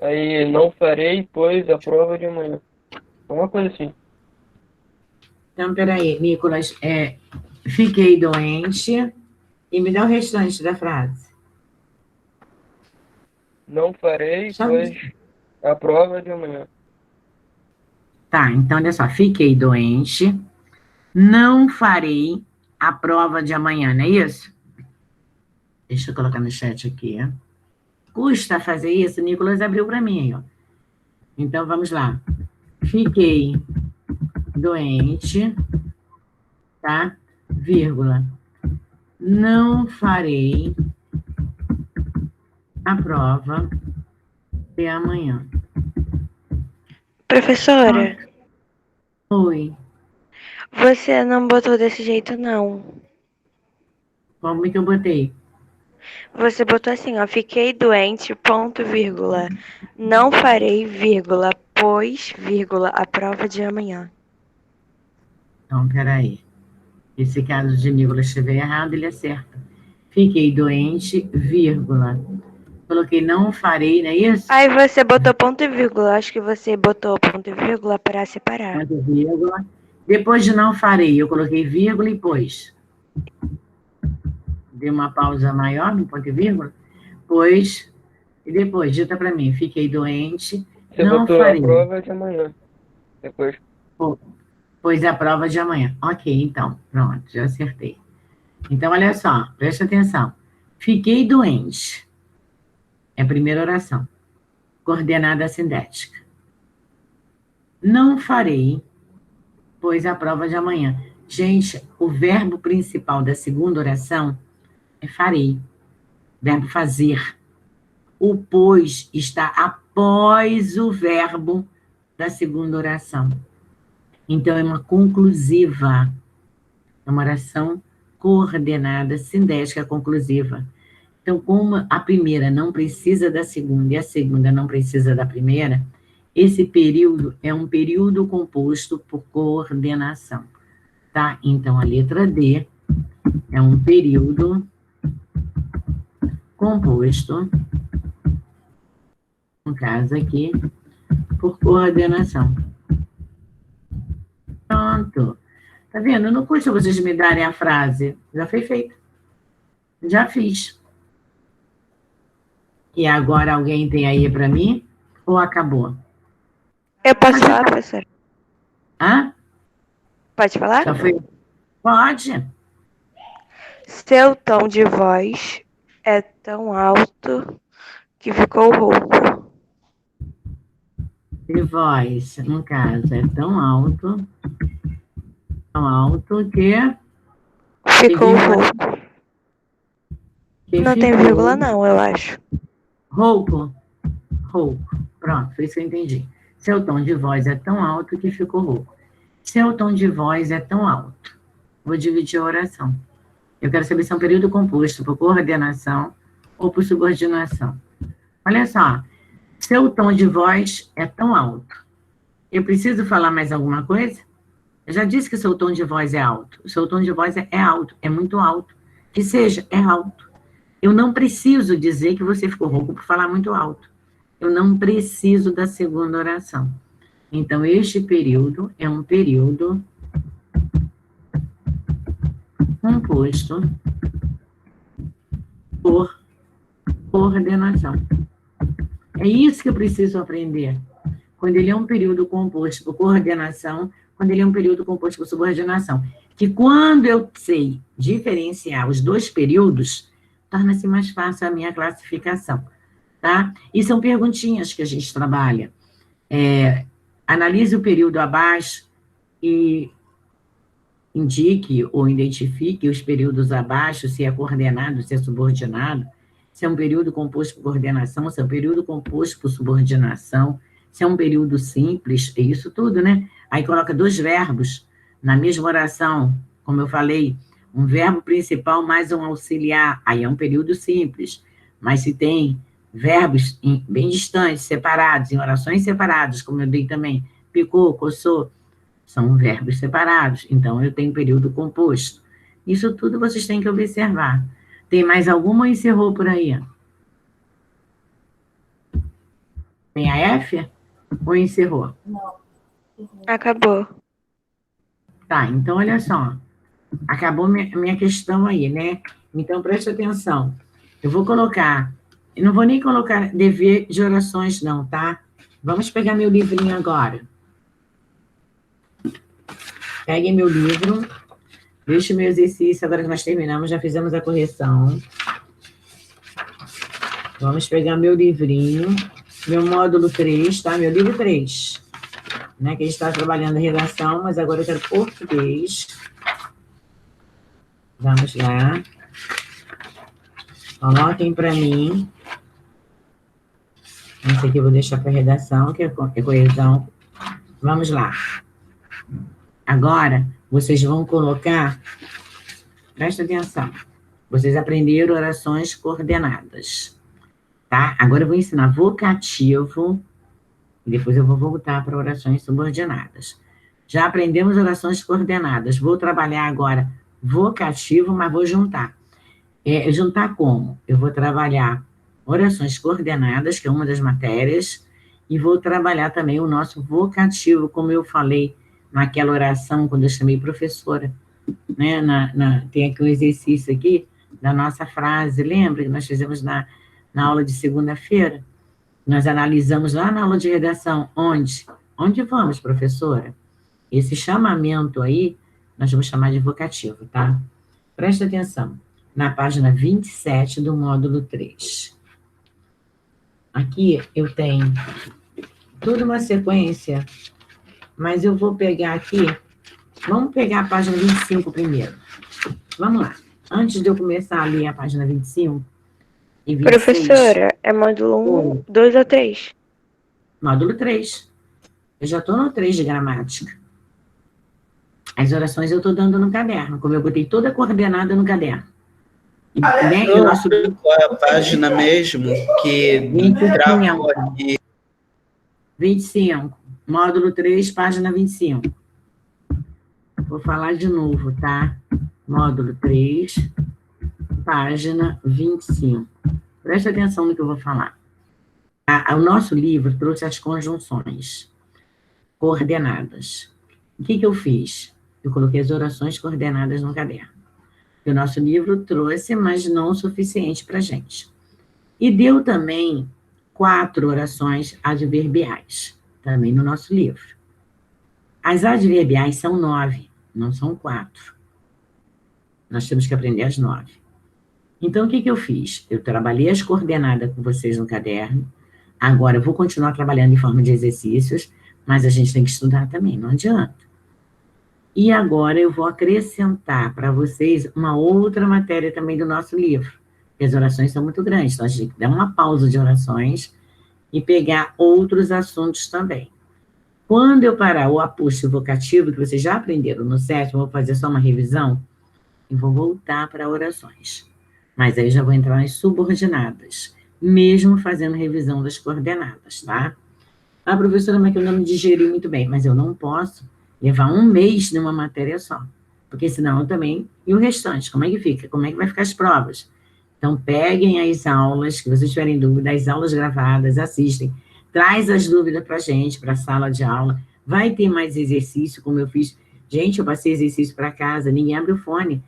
Speaker 2: Aí não farei, pois a prova de amanhã. Uma coisa assim.
Speaker 1: Então, peraí, Nicolas, fiquei doente e me dá o restante da frase.
Speaker 2: Não farei, pois a prova de amanhã.
Speaker 1: Tá, então olha só, fiquei doente, não farei a prova de amanhã, não é isso? Deixa eu colocar no chat aqui. Custa fazer isso? O Nicolas abriu para mim aí, ó. Então, vamos lá. Fiquei doente, tá? Vírgula. Não farei a prova de amanhã.
Speaker 6: Professora,
Speaker 1: Oi.
Speaker 6: você não botou desse jeito, não.
Speaker 1: Como é que eu botei?
Speaker 6: Você botou assim, ó, fiquei doente, ponto, vírgula. Não farei, vírgula, pois, vírgula, a prova de amanhã.
Speaker 1: Então, peraí. Esse caso de Nicolas estiver errado, ele acerta. Fiquei doente, vírgula. Coloquei não farei, não é isso?
Speaker 6: Aí você botou ponto e vírgula. Acho que você botou ponto e vírgula para separar.
Speaker 1: Ponto e vírgula. Depois de não farei, eu coloquei vírgula e pôs. Dei uma pausa maior no ponto e vírgula. Pois, e depois, dita para mim, fiquei doente,
Speaker 2: Você
Speaker 1: não
Speaker 2: botou
Speaker 1: farei.
Speaker 2: a prova de amanhã. Depois.
Speaker 1: Pois é a prova de amanhã. Ok, então, pronto, já acertei. Então, olha só, presta atenção. Fiquei doente. É a primeira oração. Coordenada sindética. Não farei, pois a prova de amanhã. Gente, o verbo principal da segunda oração é farei. Verbo fazer. O pois está após o verbo da segunda oração. Então, é uma conclusiva. É uma oração coordenada, sindética conclusiva. Então, como a primeira não precisa da segunda e a segunda não precisa da primeira, esse período é um período composto por coordenação, tá? Então, a letra D é um período composto, no caso aqui, por coordenação. Pronto. Tá vendo? Não custa vocês me darem a frase. Já foi feito. Já fiz. E agora alguém tem aí para mim? Ou acabou?
Speaker 6: Eu posso falar, professora?
Speaker 1: Hã?
Speaker 6: Pode falar?
Speaker 1: Já foi? Pode.
Speaker 6: Seu tom de voz é tão alto que ficou rouco.
Speaker 1: De voz, no caso, é tão alto que...
Speaker 6: Ficou rouco.
Speaker 1: que
Speaker 6: Não tem
Speaker 1: ficou
Speaker 6: vírgula não, eu acho.
Speaker 1: rouco. Rouco. Pronto, foi isso que eu entendi. Seu tom de voz é tão alto que ficou rouco. Seu tom de voz é tão alto. Vou dividir a oração. Eu quero saber se é um período composto por coordenação ou por subordinação. Olha só. Seu tom de voz é tão alto. Eu preciso falar mais alguma coisa? Eu já disse que seu tom de voz é alto. O seu tom de voz é alto, é muito alto. Que seja, é alto. Eu não preciso dizer que você ficou rouco por falar muito alto. eu não preciso da segunda oração. Então, este período é um período composto por coordenação. É isso que eu preciso aprender. Quando ele é um período composto por coordenação, quando ele é um período composto por subordinação. Que quando eu sei diferenciar os dois períodos, torna-se mais fácil a minha classificação, tá? E são perguntinhas que a gente trabalha. Analise o período abaixo e indique ou identifique os períodos abaixo, se é coordenado, se é subordinado, se é um período composto por coordenação, se é um período composto por subordinação, se é um período simples, é isso tudo, né? Aí coloca dois verbos na mesma oração, como eu falei, um verbo principal mais um auxiliar, aí é um período simples. Mas se tem verbos bem distantes, separados, em orações separadas, como eu dei também, picou, coçou, são verbos separados, então eu tenho período composto. Isso tudo vocês têm que observar. Tem mais alguma ou encerrou por aí? Tem a F? Ou encerrou?
Speaker 6: Acabou.
Speaker 1: Tá, então olha só. Acabou minha questão aí, né? Então preste atenção. Eu vou colocar, eu não vou nem colocar dever de orações não, tá? Vamos pegar meu livrinho agora. Peguem meu livro, deixe meu exercício, agora que nós terminamos, já fizemos a correção. Vamos pegar meu livrinho, meu módulo 3, tá? Meu livro 3, né? Que a gente está trabalhando redação, mas agora eu quero português. Vamos lá. Coloquem para mim. Esse aqui eu vou deixar para redação, que é correção. Vamos lá. Agora, vocês vão colocar, presta atenção, vocês aprenderam orações coordenadas, tá? Agora eu vou ensinar vocativo, e depois eu vou voltar para orações subordinadas. Já aprendemos orações coordenadas, vou trabalhar agora vocativo, mas vou juntar. Juntar como? Eu vou trabalhar orações coordenadas, que é uma das matérias, e vou trabalhar também o nosso vocativo, como eu falei naquela oração, quando eu chamei professora, né? Tem aqui um exercício aqui da nossa frase, lembra que nós fizemos na aula de segunda-feira? Nós analisamos lá na aula de redação, onde vamos, professora? Esse chamamento aí, nós vamos chamar de vocativo, tá? Presta atenção, na página 27 do módulo 3. Aqui eu tenho toda uma sequência, mas eu vou pegar aqui, vamos pegar a página 25 primeiro. Vamos lá. Antes de eu começar a ler a página 25 e 26...
Speaker 6: Professora, é módulo 1, 2 ou 3?
Speaker 1: Módulo 3. Eu já estou no 3 de gramática. As orações eu estou dando no caderno, como eu botei toda coordenada no caderno. E, né,
Speaker 5: Não, nosso... Qual é a página mesmo que
Speaker 1: 25. Aqui? 25. Módulo 3, página 25. Vou falar de novo, tá? Módulo 3, página 25. Presta atenção no que eu vou falar. O nosso livro trouxe as conjunções coordenadas. O que eu fiz? Eu coloquei as orações coordenadas no caderno. O nosso livro trouxe, mas não o suficiente para a gente. E deu também 4 orações adverbiais, também no nosso livro. As adverbiais são 9, não são 4. Nós temos que aprender as 9. Então, o que eu fiz? Eu trabalhei as coordenadas com vocês no caderno, agora eu vou continuar trabalhando em forma de exercícios, mas a gente tem que estudar também, não adianta. E agora eu vou acrescentar para vocês uma outra matéria também do nosso livro, porque as orações são muito grandes, então a gente tem que dar uma pausa de orações e pegar outros assuntos também. Quando eu parar o aposto vocativo, que vocês já aprenderam no 7º, vou fazer só uma revisão, e vou voltar para orações. Mas aí eu já vou entrar nas subordinadas, mesmo fazendo revisão das coordenadas, tá? Ah, professora, mas que eu não me digeri muito bem, mas eu não posso levar um mês numa matéria só, porque senão eu também... E o restante, como é que fica? Como é que vai ficar as provas? Então, peguem as aulas, que vocês tiverem dúvida, as aulas gravadas, assistem. Traz as dúvidas para a gente, para a sala de aula. Vai ter mais exercício, como eu fiz. Gente, eu passei exercício para casa, ninguém abre o fone.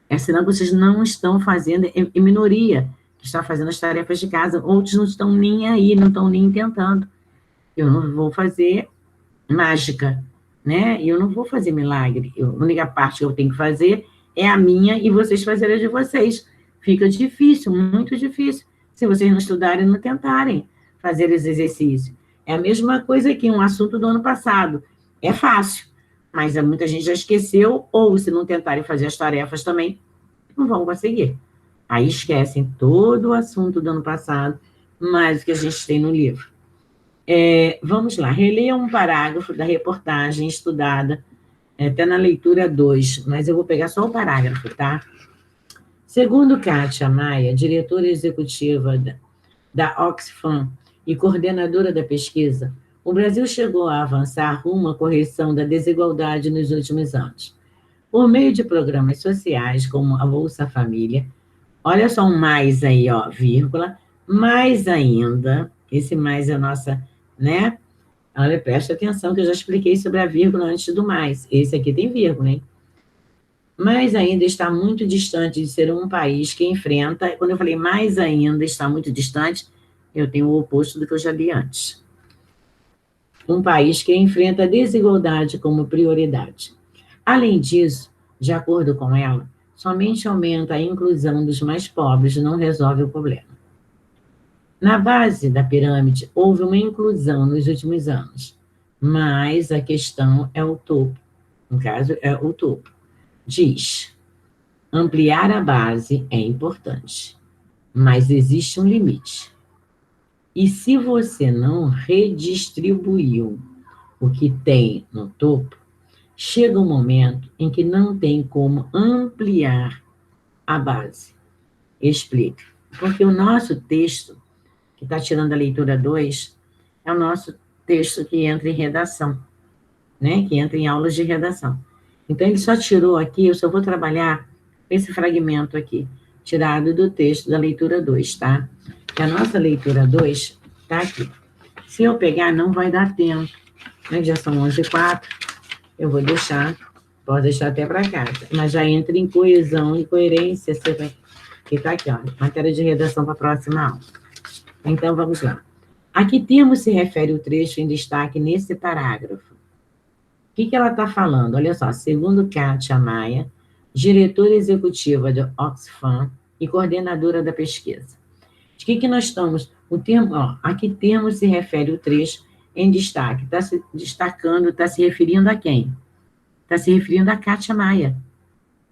Speaker 1: É sinal que vocês não estão fazendo, em minoria, que está fazendo as tarefas de casa. Outros não estão nem aí, não estão nem tentando. Eu não vou fazer mágica, né? Eu não vou fazer milagre. A única parte que eu tenho que fazer é a minha e vocês fazerem a de vocês. Fica difícil, muito difícil, se vocês não estudarem e não tentarem fazer esse exercício. É a mesma coisa que um assunto do ano passado. É fácil, mas muita gente já esqueceu, ou se não tentarem fazer as tarefas também, não vão conseguir. Aí esquecem todo o assunto do ano passado, mais o que a gente tem no livro. Vamos lá, releia um parágrafo da reportagem estudada, até na leitura 2, mas eu vou pegar só o parágrafo, tá? Segundo Kátia Maia, diretora executiva da Oxfam e coordenadora da pesquisa, o Brasil chegou a avançar rumo à correção da desigualdade nos últimos anos. Por meio de programas sociais, como a Bolsa Família, olha só um mais aí, ó, vírgula, mais ainda, esse mais é a nossa, né? Olha, presta atenção que eu já expliquei sobre a vírgula antes do mais. Esse aqui tem vírgula, hein? Mas ainda está muito distante de ser um país que enfrenta, quando eu falei mais ainda está muito distante, eu tenho o oposto do que eu já li antes. Um país que enfrenta a desigualdade como prioridade. Além disso, de acordo com ela, somente aumenta a inclusão dos mais pobres não resolve o problema. Na base da pirâmide, houve uma inclusão nos últimos anos, mas a questão é o topo. No caso, é o topo. Diz, ampliar a base é importante, mas existe um limite. E se você não redistribuiu o que tem no topo, chega um momento em que não tem como ampliar a base. Explica. Porque o nosso texto, que está tirando a leitura 2, é o nosso texto que entra em redação, né? Que entra em aulas de redação. Então, ele só tirou aqui, eu só vou trabalhar esse fragmento aqui, tirado do texto da leitura 2, tá? Que a nossa leitura 2 está aqui. Se eu pegar, não vai dar tempo, né? Já são 11h04, eu vou deixar, posso deixar até para casa, mas já entra em coesão e coerência, que está aqui, ó, matéria de redação para a próxima aula. Então, vamos lá. A que termo se refere o trecho em destaque nesse parágrafo? O que ela está falando? Olha só, segundo Kátia Maia, diretora executiva do Oxfam e coordenadora da pesquisa. De que nós estamos? O termo, ó, a que termo se refere o trecho em destaque? Está se destacando, está se referindo a quem? Está se referindo a Kátia Maia.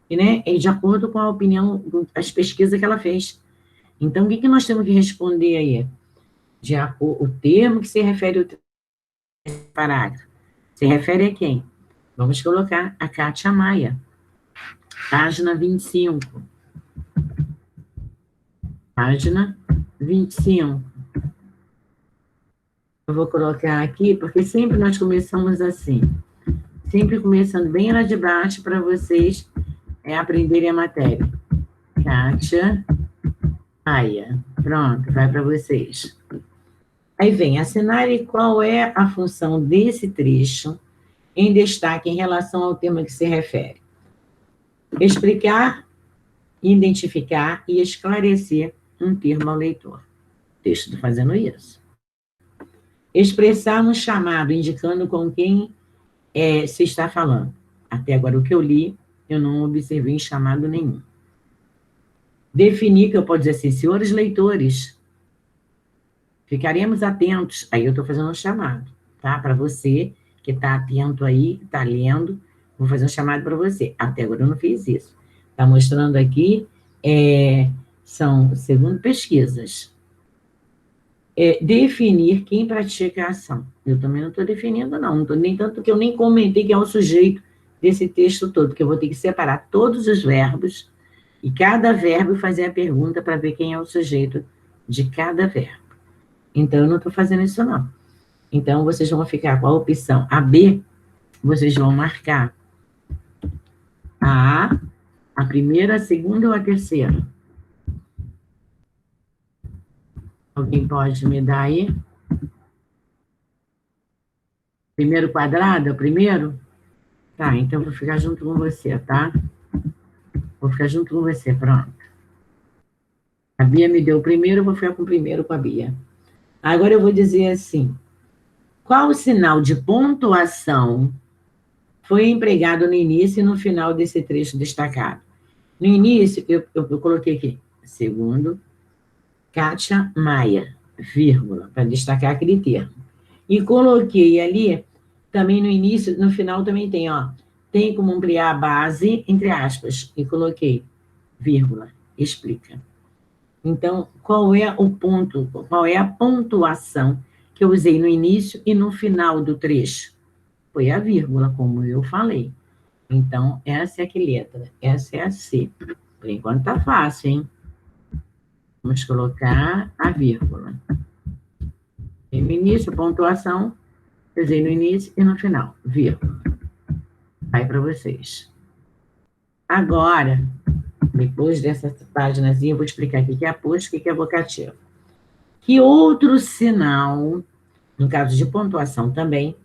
Speaker 1: E, né, de acordo com a opinião, as pesquisas que ela fez. Então, o que nós temos que responder aí? O termo que se refere ao parágrafo. Se refere a quem? Vamos colocar a Kátia Maia. Página 25. Página 25. Eu vou colocar aqui, porque sempre nós começamos assim. Sempre começando bem lá de baixo para vocês aprenderem a matéria. Kátia Maia. Pronto, vai para vocês. Aí vem, assinale qual é a função desse trecho em destaque em relação ao tema que se refere. Explicar, identificar e esclarecer um termo ao leitor. O texto está fazendo isso. Expressar um chamado, indicando com quem se está falando. Até agora, o que eu li, eu não observei em chamado nenhum. Definir, que eu posso dizer assim, senhores leitores, ficaremos atentos, aí eu estou fazendo um chamado, tá? Para você que está atento aí, que está lendo, vou fazer um chamado para você. Até agora eu não fiz isso. Está mostrando aqui, são, segundo pesquisas, definir quem pratica a ação. Eu também não estou definindo, não estou nem tanto que eu nem comentei que é o sujeito desse texto todo, porque eu vou ter que separar todos os verbos e cada verbo fazer a pergunta para ver quem é o sujeito de cada verbo. Então, eu não estou fazendo isso, não. Então, vocês vão ficar com a opção AB, vocês vão marcar a primeira, a segunda ou a terceira? Alguém pode me dar aí? Primeiro quadrado, é o primeiro? Tá, então eu vou ficar junto com você, tá? Vou ficar junto com você, pronto. A Bia me deu o primeiro, eu vou ficar com o primeiro com a Bia. Agora eu vou dizer assim, qual o sinal de pontuação foi empregado no início e no final desse trecho destacado? No início, eu coloquei aqui, segundo Kátia Maia, vírgula, para destacar aquele termo. E coloquei ali, também no início, no final também tem, ó, tem como ampliar a base, entre aspas, e coloquei, vírgula, explica. Então, qual é o ponto, qual é a pontuação que eu usei no início e no final do trecho? Foi a vírgula, como eu falei. Então, essa é que letra? Essa é a C. Por enquanto tá fácil, hein? Vamos colocar a vírgula. E no início, pontuação, eu usei no início e no final, vírgula. Vai para vocês. Agora, depois dessa páginazinha, eu vou explicar o que é aposto e o que é vocativo. Que outro sinal, no caso de pontuação também,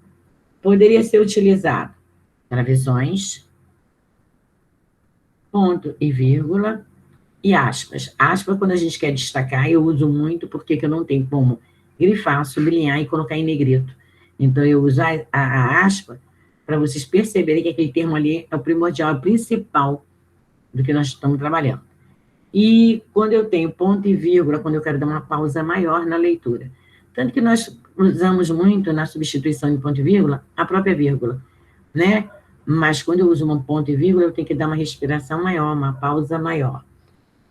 Speaker 1: poderia ser utilizado? Travessões, ponto e vírgula, e aspas. Aspas, quando a gente quer destacar, eu uso muito, porque eu não tenho como grifar, sublinhar e colocar em negrito. Então, eu uso a aspa para vocês perceberem que aquele termo ali é o primordial, é o principal do que nós estamos trabalhando. E quando eu tenho ponto e vírgula, quando eu quero dar uma pausa maior na leitura. Tanto que nós usamos muito na substituição de ponto e vírgula, a própria vírgula, né? Mas quando eu uso um ponto e vírgula, eu tenho que dar uma respiração maior, uma pausa maior.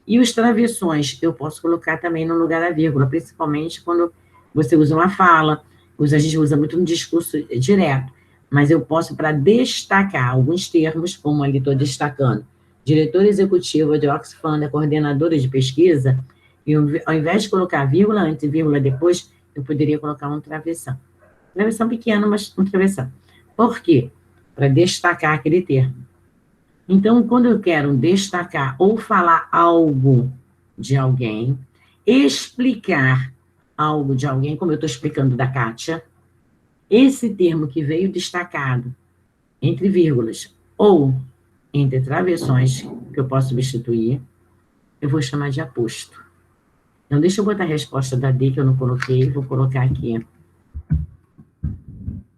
Speaker 1: E os travessões, eu posso colocar também no lugar da vírgula, principalmente quando você usa uma fala, a gente usa muito no discurso direto, mas eu posso, para destacar alguns termos, como ali estou destacando, diretora executiva de Oxfam, a coordenadora de pesquisa, e ao invés de colocar vírgula antes e vírgula depois, eu poderia colocar um travessão. Travessão pequeno, mas um travessão. Por quê? Para destacar aquele termo. Então, quando eu quero destacar ou falar algo de alguém, explicar algo de alguém, como eu estou explicando da Kátia, esse termo que veio destacado entre vírgulas ou entre travessões, que eu posso substituir, eu vou chamar de aposto. Então, deixa eu botar a resposta da D, que eu não coloquei, vou colocar aqui.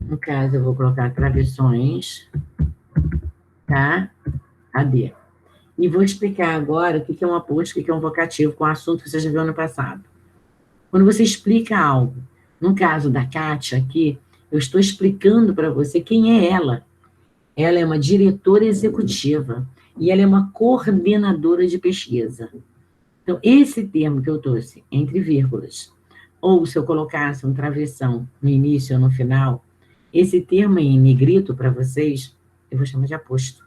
Speaker 1: No caso, eu vou colocar travessões, tá? A D. E vou explicar agora o que é um aposto, o que é um vocativo, com o assunto que você já viu ano passado. Quando você explica algo, no caso da Kátia aqui, eu estou explicando para você quem é ela. Ela é uma diretora executiva e ela é uma coordenadora de pesquisa. Então, esse termo que eu trouxe, entre vírgulas, ou se eu colocasse um travessão no início ou no final, esse termo em negrito para vocês, eu vou chamar de aposto.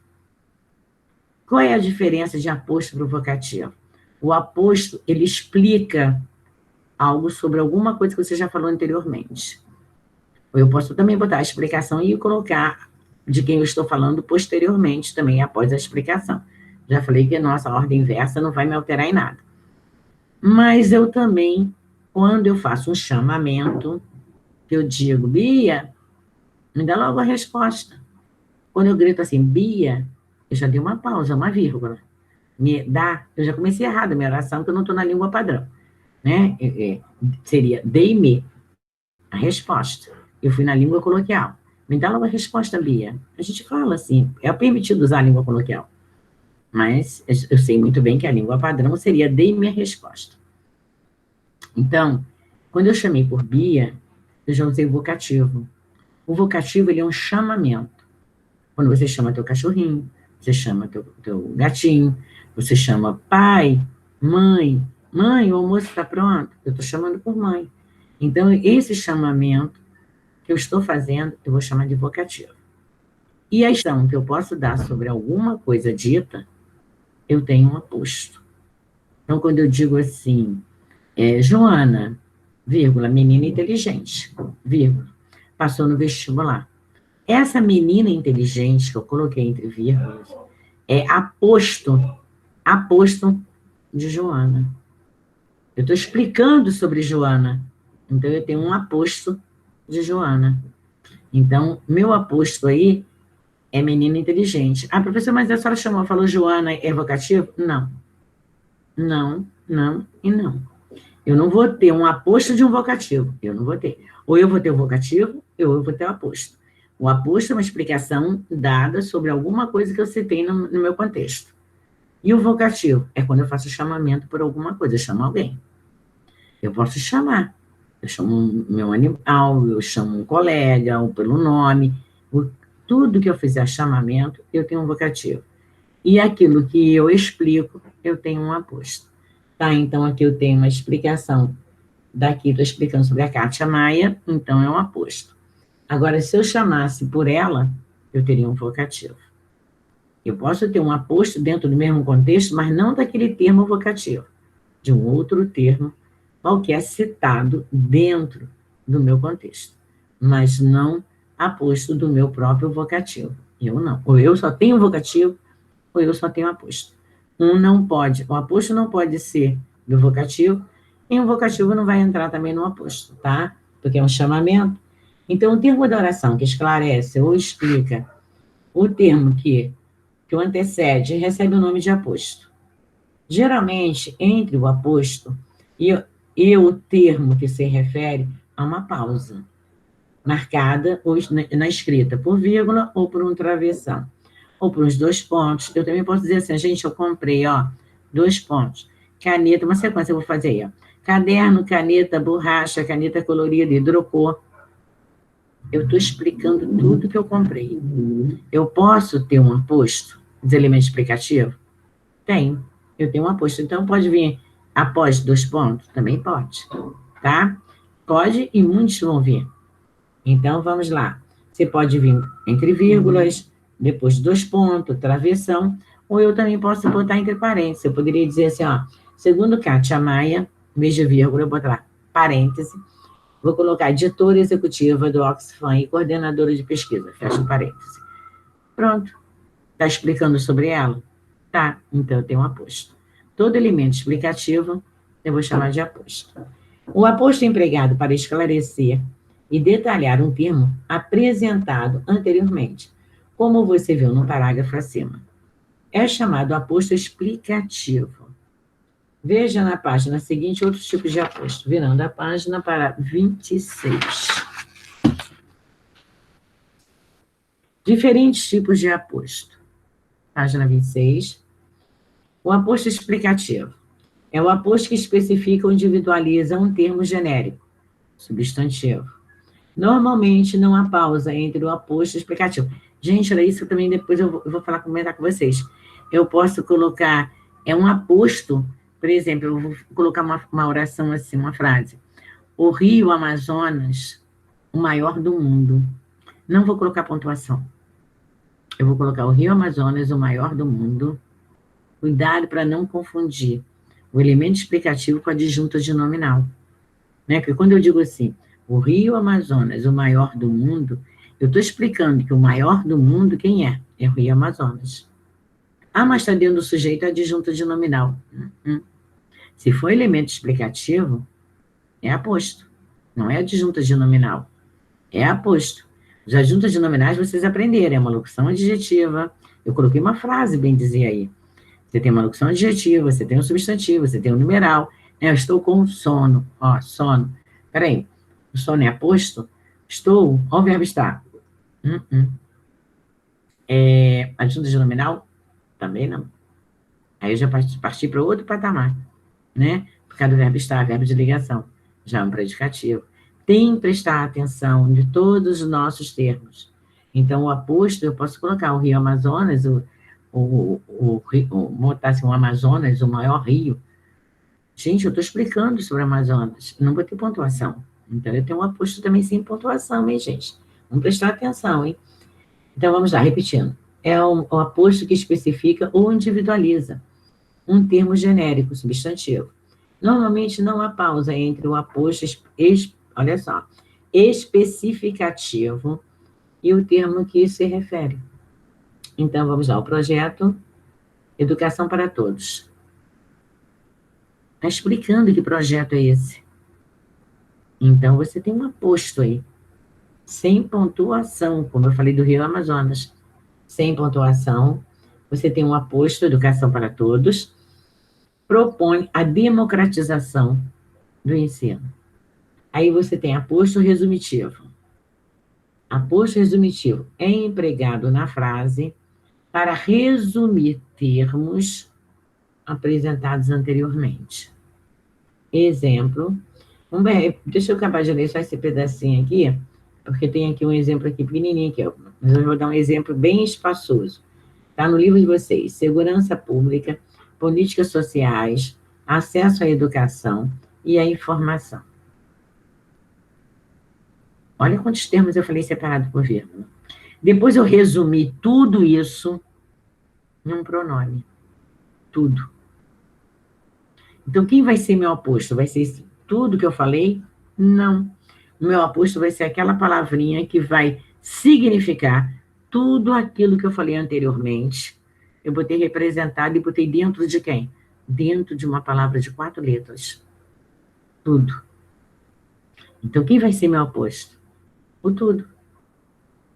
Speaker 1: Qual é a diferença de aposto para o vocativo? O aposto, ele explica algo sobre alguma coisa que você já falou anteriormente. Ou eu posso também botar a explicação e colocar de quem eu estou falando posteriormente também, após a explicação. Já falei que a nossa ordem inversa não vai me alterar em nada. Mas eu também, quando eu faço um chamamento, eu digo, Bia, me dá logo a resposta. Quando eu grito assim, Bia, eu já dei uma pausa, uma vírgula. Me dá, eu já comecei errado a minha oração, porque eu não estou na língua padrão. Né? Seria, dei-me a resposta. Eu fui na língua coloquial. Me dá logo a resposta, Bia. A gente fala assim, é permitido usar a língua coloquial. Mas eu sei muito bem que a língua padrão seria dei-me a resposta. Então, quando eu chamei por Bia, eu já usei o vocativo. O vocativo, ele é um chamamento. Quando você chama teu cachorrinho, você chama teu gatinho, você chama pai, mãe, o almoço está pronto? Eu estou chamando por mãe. Então, esse chamamento que eu estou fazendo, eu vou chamar de vocativo. E a ação que eu posso dar sobre alguma coisa dita, eu tenho um aposto. Então, quando eu digo assim, Joana, vírgula, menina inteligente, vírgula, passou no vestibular. Essa menina inteligente que eu coloquei entre vírgulas é aposto de Joana. Eu estou explicando sobre Joana. Então, eu tenho um aposto de Joana. Então, meu aposto aí é menina inteligente. Ah, professor, mas a senhora falou Joana é vocativo? Não. Não, não e não. Eu não vou ter um aposto de um vocativo. Eu não vou ter. Ou eu vou ter o vocativo, ou eu vou ter o aposto. O aposto é uma explicação dada sobre alguma coisa que eu citei no meu contexto. E o vocativo é quando eu faço chamamento por alguma coisa, eu chamo alguém. Eu posso chamar. Eu chamo meu animal, eu chamo um colega, ou pelo nome. Tudo que eu fizer chamamento, eu tenho um vocativo. E aquilo que eu explico, eu tenho um aposto. Tá? Então, aqui eu tenho uma explicação. Daqui estou explicando sobre a Kátia Maia, então é um aposto. Agora, se eu chamasse por ela, eu teria um vocativo. Eu posso ter um aposto dentro do mesmo contexto, mas não daquele termo vocativo, de um outro termo qualquer citado dentro do meu contexto, mas não aposto do meu próprio vocativo. Eu não. Ou eu só tenho vocativo, ou eu só tenho aposto. Um não pode, o aposto não pode ser do vocativo, e o vocativo não vai entrar também no aposto, tá? Porque é um chamamento. Então, o termo da oração que esclarece ou explica o termo que o antecede recebe o nome de aposto. Geralmente, entre o aposto e o termo que se refere, há uma pausa, marcada na escrita por vírgula ou por um travessão, ou por uns 2 pontos. Eu também posso dizer assim, gente, eu comprei, 2 pontos. Caneta, uma sequência eu vou fazer aí, caderno, caneta, borracha, caneta colorida, hidrocor. Eu estou explicando tudo que eu comprei. Eu posso ter um aposto dos elementos explicativos? Tenho. Eu tenho um aposto. Então, pode vir após 2 pontos? Também pode. Tá? Pode e muitos vão vir. Então, vamos lá. Você pode vir entre vírgulas, depois 2 pontos, travessão, ou eu também posso botar entre parênteses. Eu poderia dizer assim, segundo Kátia Maia, em vez de vírgula, eu vou botar parêntese. Vou colocar diretora executiva do Oxfam e coordenadora de pesquisa. Fecha parêntese. Pronto. Está explicando sobre ela? Tá. Então, eu tenho um aposto. Todo elemento explicativo, eu vou chamar de aposto. O aposto é empregado para esclarecer e detalhar um termo apresentado anteriormente, como você viu no parágrafo acima. É chamado aposto explicativo. Veja na página seguinte outros tipos de aposto, virando a página para 26. Diferentes tipos de aposto. Página 26. O aposto explicativo é o aposto que especifica ou individualiza um termo genérico, substantivo. Normalmente não há pausa entre o aposto explicativo. Gente, era isso que também depois eu vou comentar com vocês. Eu posso colocar, um aposto. Por exemplo, eu vou colocar uma oração assim, uma frase. O rio Amazonas, o maior do mundo. Não vou colocar pontuação. Eu vou colocar o rio Amazonas, o maior do mundo. Cuidado para não confundir o elemento explicativo com a adjunta de nominal. Né? Porque quando eu digo assim, o rio Amazonas, o maior do mundo, eu estou explicando que o maior do mundo, quem é? É o rio Amazonas. Ah, mas está dentro do sujeito a adjunta de nominal. Se for elemento explicativo, é aposto. Não é adjunta de nominal. É aposto. As adjuntas de nominais vocês aprenderam. É uma locução adjetiva. Eu coloquei uma frase, bem dizer aí. Você tem uma locução adjetiva, você tem um substantivo, você tem um numeral. Eu estou com sono. Sono. Peraí. O sono é aposto? Estou. Olha o verbo estar. Adjunta de nominal? Também não. Aí eu já parti para outro patamar. Né? Por causa do verbo estar, verbo de ligação, já é um predicativo. Tem que prestar atenção de todos os nossos termos. Então, o aposto, eu posso colocar o rio Amazonas, botar assim, o Amazonas, o maior rio. Gente, eu estou explicando sobre o Amazonas, não vou ter pontuação. Então, eu tenho um aposto também sem pontuação, hein, gente? Vamos prestar atenção, hein? Então, vamos lá, repetindo. É o aposto que especifica ou individualiza um termo genérico, substantivo. Normalmente não há pausa entre o aposto, olha só, especificativo e o termo que se refere. Então, vamos lá, o projeto Educação para Todos. Está explicando que projeto é esse. Então, você tem um aposto aí. Sem pontuação, como eu falei do Rio Amazonas. Sem pontuação, você tem um aposto, Educação para Todos, propõe a democratização do ensino. Aí você tem aposto resumitivo. Aposto resumitivo é empregado na frase para resumir termos apresentados anteriormente. Exemplo, deixa eu acabar de ler só esse pedacinho aqui, porque tem aqui um exemplo aqui pequenininho, aqui, mas eu vou dar um exemplo bem espaçoso. Está no livro de vocês, Segurança Pública, Políticas Sociais, Acesso à Educação e à Informação. Olha quantos termos eu falei separado por vírgula. Depois eu resumi tudo isso num pronome. Tudo. Então, quem vai ser meu aposto? Vai ser tudo que eu falei? Não. O meu aposto vai ser aquela palavrinha que vai significar tudo aquilo que eu falei anteriormente. Eu botei representado e botei dentro de quem? Dentro de uma palavra de 4 letras. Tudo. Então, quem vai ser meu aposto? O tudo.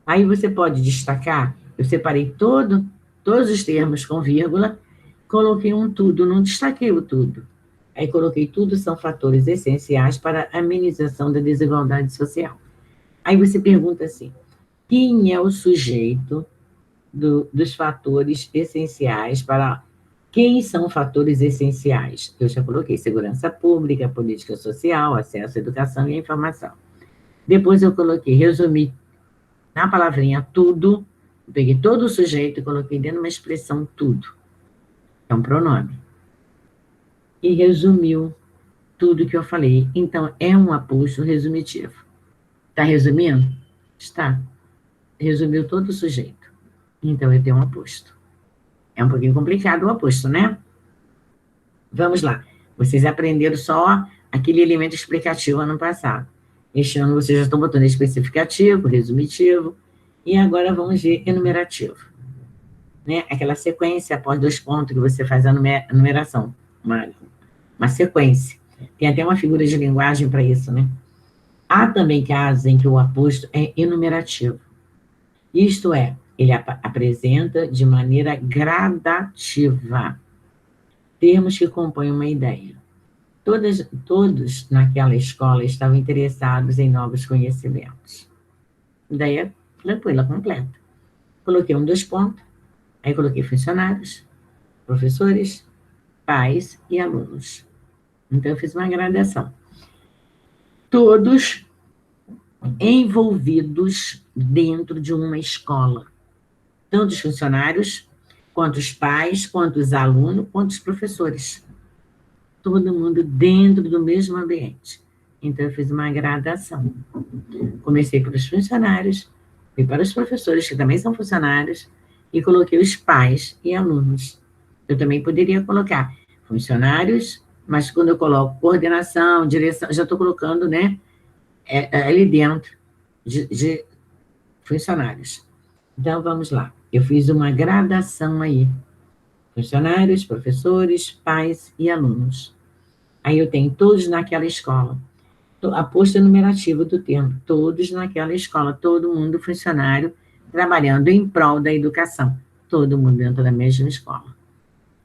Speaker 1: Aí você pode destacar, eu separei todos os termos com vírgula, coloquei um tudo, não destaquei o tudo. Aí coloquei tudo são fatores essenciais para a amenização da desigualdade social. Aí você pergunta assim, quem é o sujeito dos fatores essenciais para... Quem são fatores essenciais? Eu já coloquei segurança pública, política social, acesso à educação e à informação. Depois eu coloquei, resumi na palavrinha tudo, eu peguei todo o sujeito e coloquei dentro de uma expressão tudo. É um pronome. E resumiu tudo que eu falei. Então, é um aposto resumitivo. Está resumindo? Está. Resumiu todo o sujeito. Então, eu tenho um aposto. É um pouquinho complicado o aposto, né? Vamos lá. Vocês aprenderam só aquele elemento explicativo ano passado. Este ano vocês já estão botando especificativo, resumitivo, e agora vamos ver enumerativo. Né? Aquela sequência após 2 pontos que você faz a numeração. Uma sequência. Tem até uma figura de linguagem para isso, né? Há também casos em que o aposto é enumerativo. Isto é, ele apresenta de maneira gradativa termos que compõem uma ideia. Todos naquela escola estavam interessados em novos conhecimentos. Ideia tranquila, completa. Coloquei 2 pontos, aí coloquei funcionários, professores, pais e alunos. Então, eu fiz uma gradação. Todos envolvidos dentro de uma escola. Tanto os funcionários, quanto os pais, quanto os alunos, quanto os professores. Todo mundo dentro do mesmo ambiente. Então, eu fiz uma gradação. Comecei pelos funcionários, fui para os professores, que também são funcionários, e coloquei os pais e alunos. Eu também poderia colocar funcionários, mas quando eu coloco coordenação, direção, já estou colocando, né, ali dentro de funcionários. Então, vamos lá. Eu fiz uma gradação aí. Funcionários, professores, pais e alunos. Aí eu tenho todos naquela escola. Aposto enumerativo do termo. Todos naquela escola. Todo mundo funcionário trabalhando em prol da educação. Todo mundo dentro da mesma escola.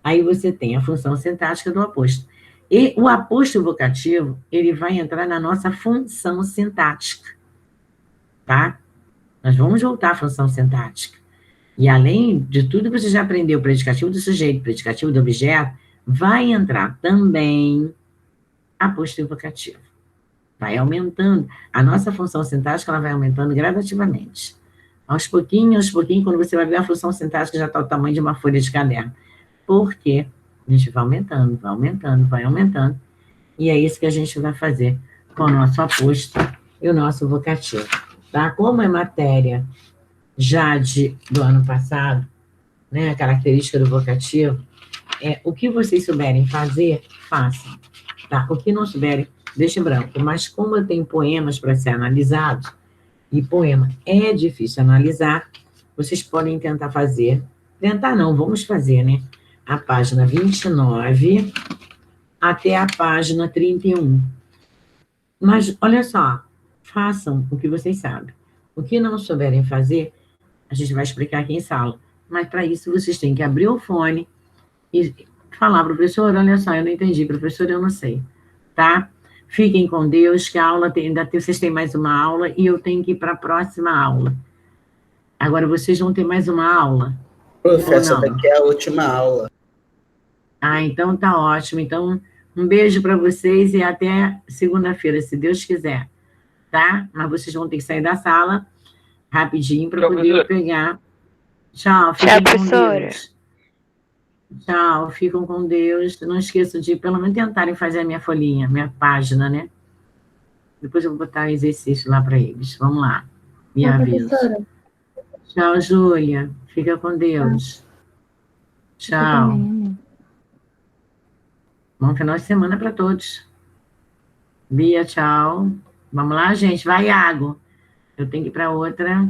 Speaker 1: Aí você tem a função sintática do aposto. E o aposto vocativo, ele vai entrar na nossa função sintática. Tá? Nós vamos voltar à função sintática. E além de tudo que você já aprendeu, predicativo do sujeito, predicativo do objeto, vai entrar também aposto vocativo. Vai aumentando. A nossa função sintática, ela vai aumentando gradativamente. Aos pouquinhos, quando você vai ver a função sintática, já está o tamanho de uma folha de caderno. Porque a gente vai aumentando, vai aumentando, vai aumentando. E é isso que a gente vai fazer com o nosso aposto e o nosso vocativo. Tá? Como é matéria já do ano passado, né, a característica do vocativo, o que vocês souberem fazer, façam. Tá? O que não souberem, deixe em branco. Mas como eu tenho poemas para ser analisados, e poema é difícil analisar, vocês podem tentar fazer, tentar não, vamos fazer, né? A página 29 até a página 31. Mas, olha só, façam o que vocês sabem. O que não souberem fazer, a gente vai explicar aqui em sala. Mas, para isso, vocês têm que abrir o fone e falar, professor, olha só, eu não entendi, professor, eu não sei, tá? Fiquem com Deus, que a aula vocês têm mais uma aula e eu tenho que ir para a próxima aula. Agora, vocês vão ter mais uma aula?
Speaker 5: Professor,
Speaker 1: Ou não?
Speaker 5: daqui é a última aula.
Speaker 1: Ah, então tá ótimo. Então, um beijo para vocês e até segunda-feira, se Deus quiser, tá? Mas vocês vão ter que sair da sala rapidinho para
Speaker 2: Tchau,
Speaker 1: poder
Speaker 2: professora.
Speaker 1: pegar. Tchau,
Speaker 6: Tchau,
Speaker 1: fiquem com
Speaker 6: professora.
Speaker 1: Deus. Tchau, ficam com Deus. Não esqueçam de, pelo menos, tentarem fazer a minha folhinha, minha página, né? Depois eu vou botar exercício lá para eles. Vamos lá. Me
Speaker 3: Tchau,
Speaker 1: avisa.
Speaker 3: professora.
Speaker 1: Tchau, Júlia. Fica com Deus.
Speaker 3: Você
Speaker 1: Tchau.
Speaker 3: também, amém.
Speaker 1: Bom final de semana para todos. Bia, tchau. Vamos lá, gente. Vai, Iago. Eu tenho que ir para outra.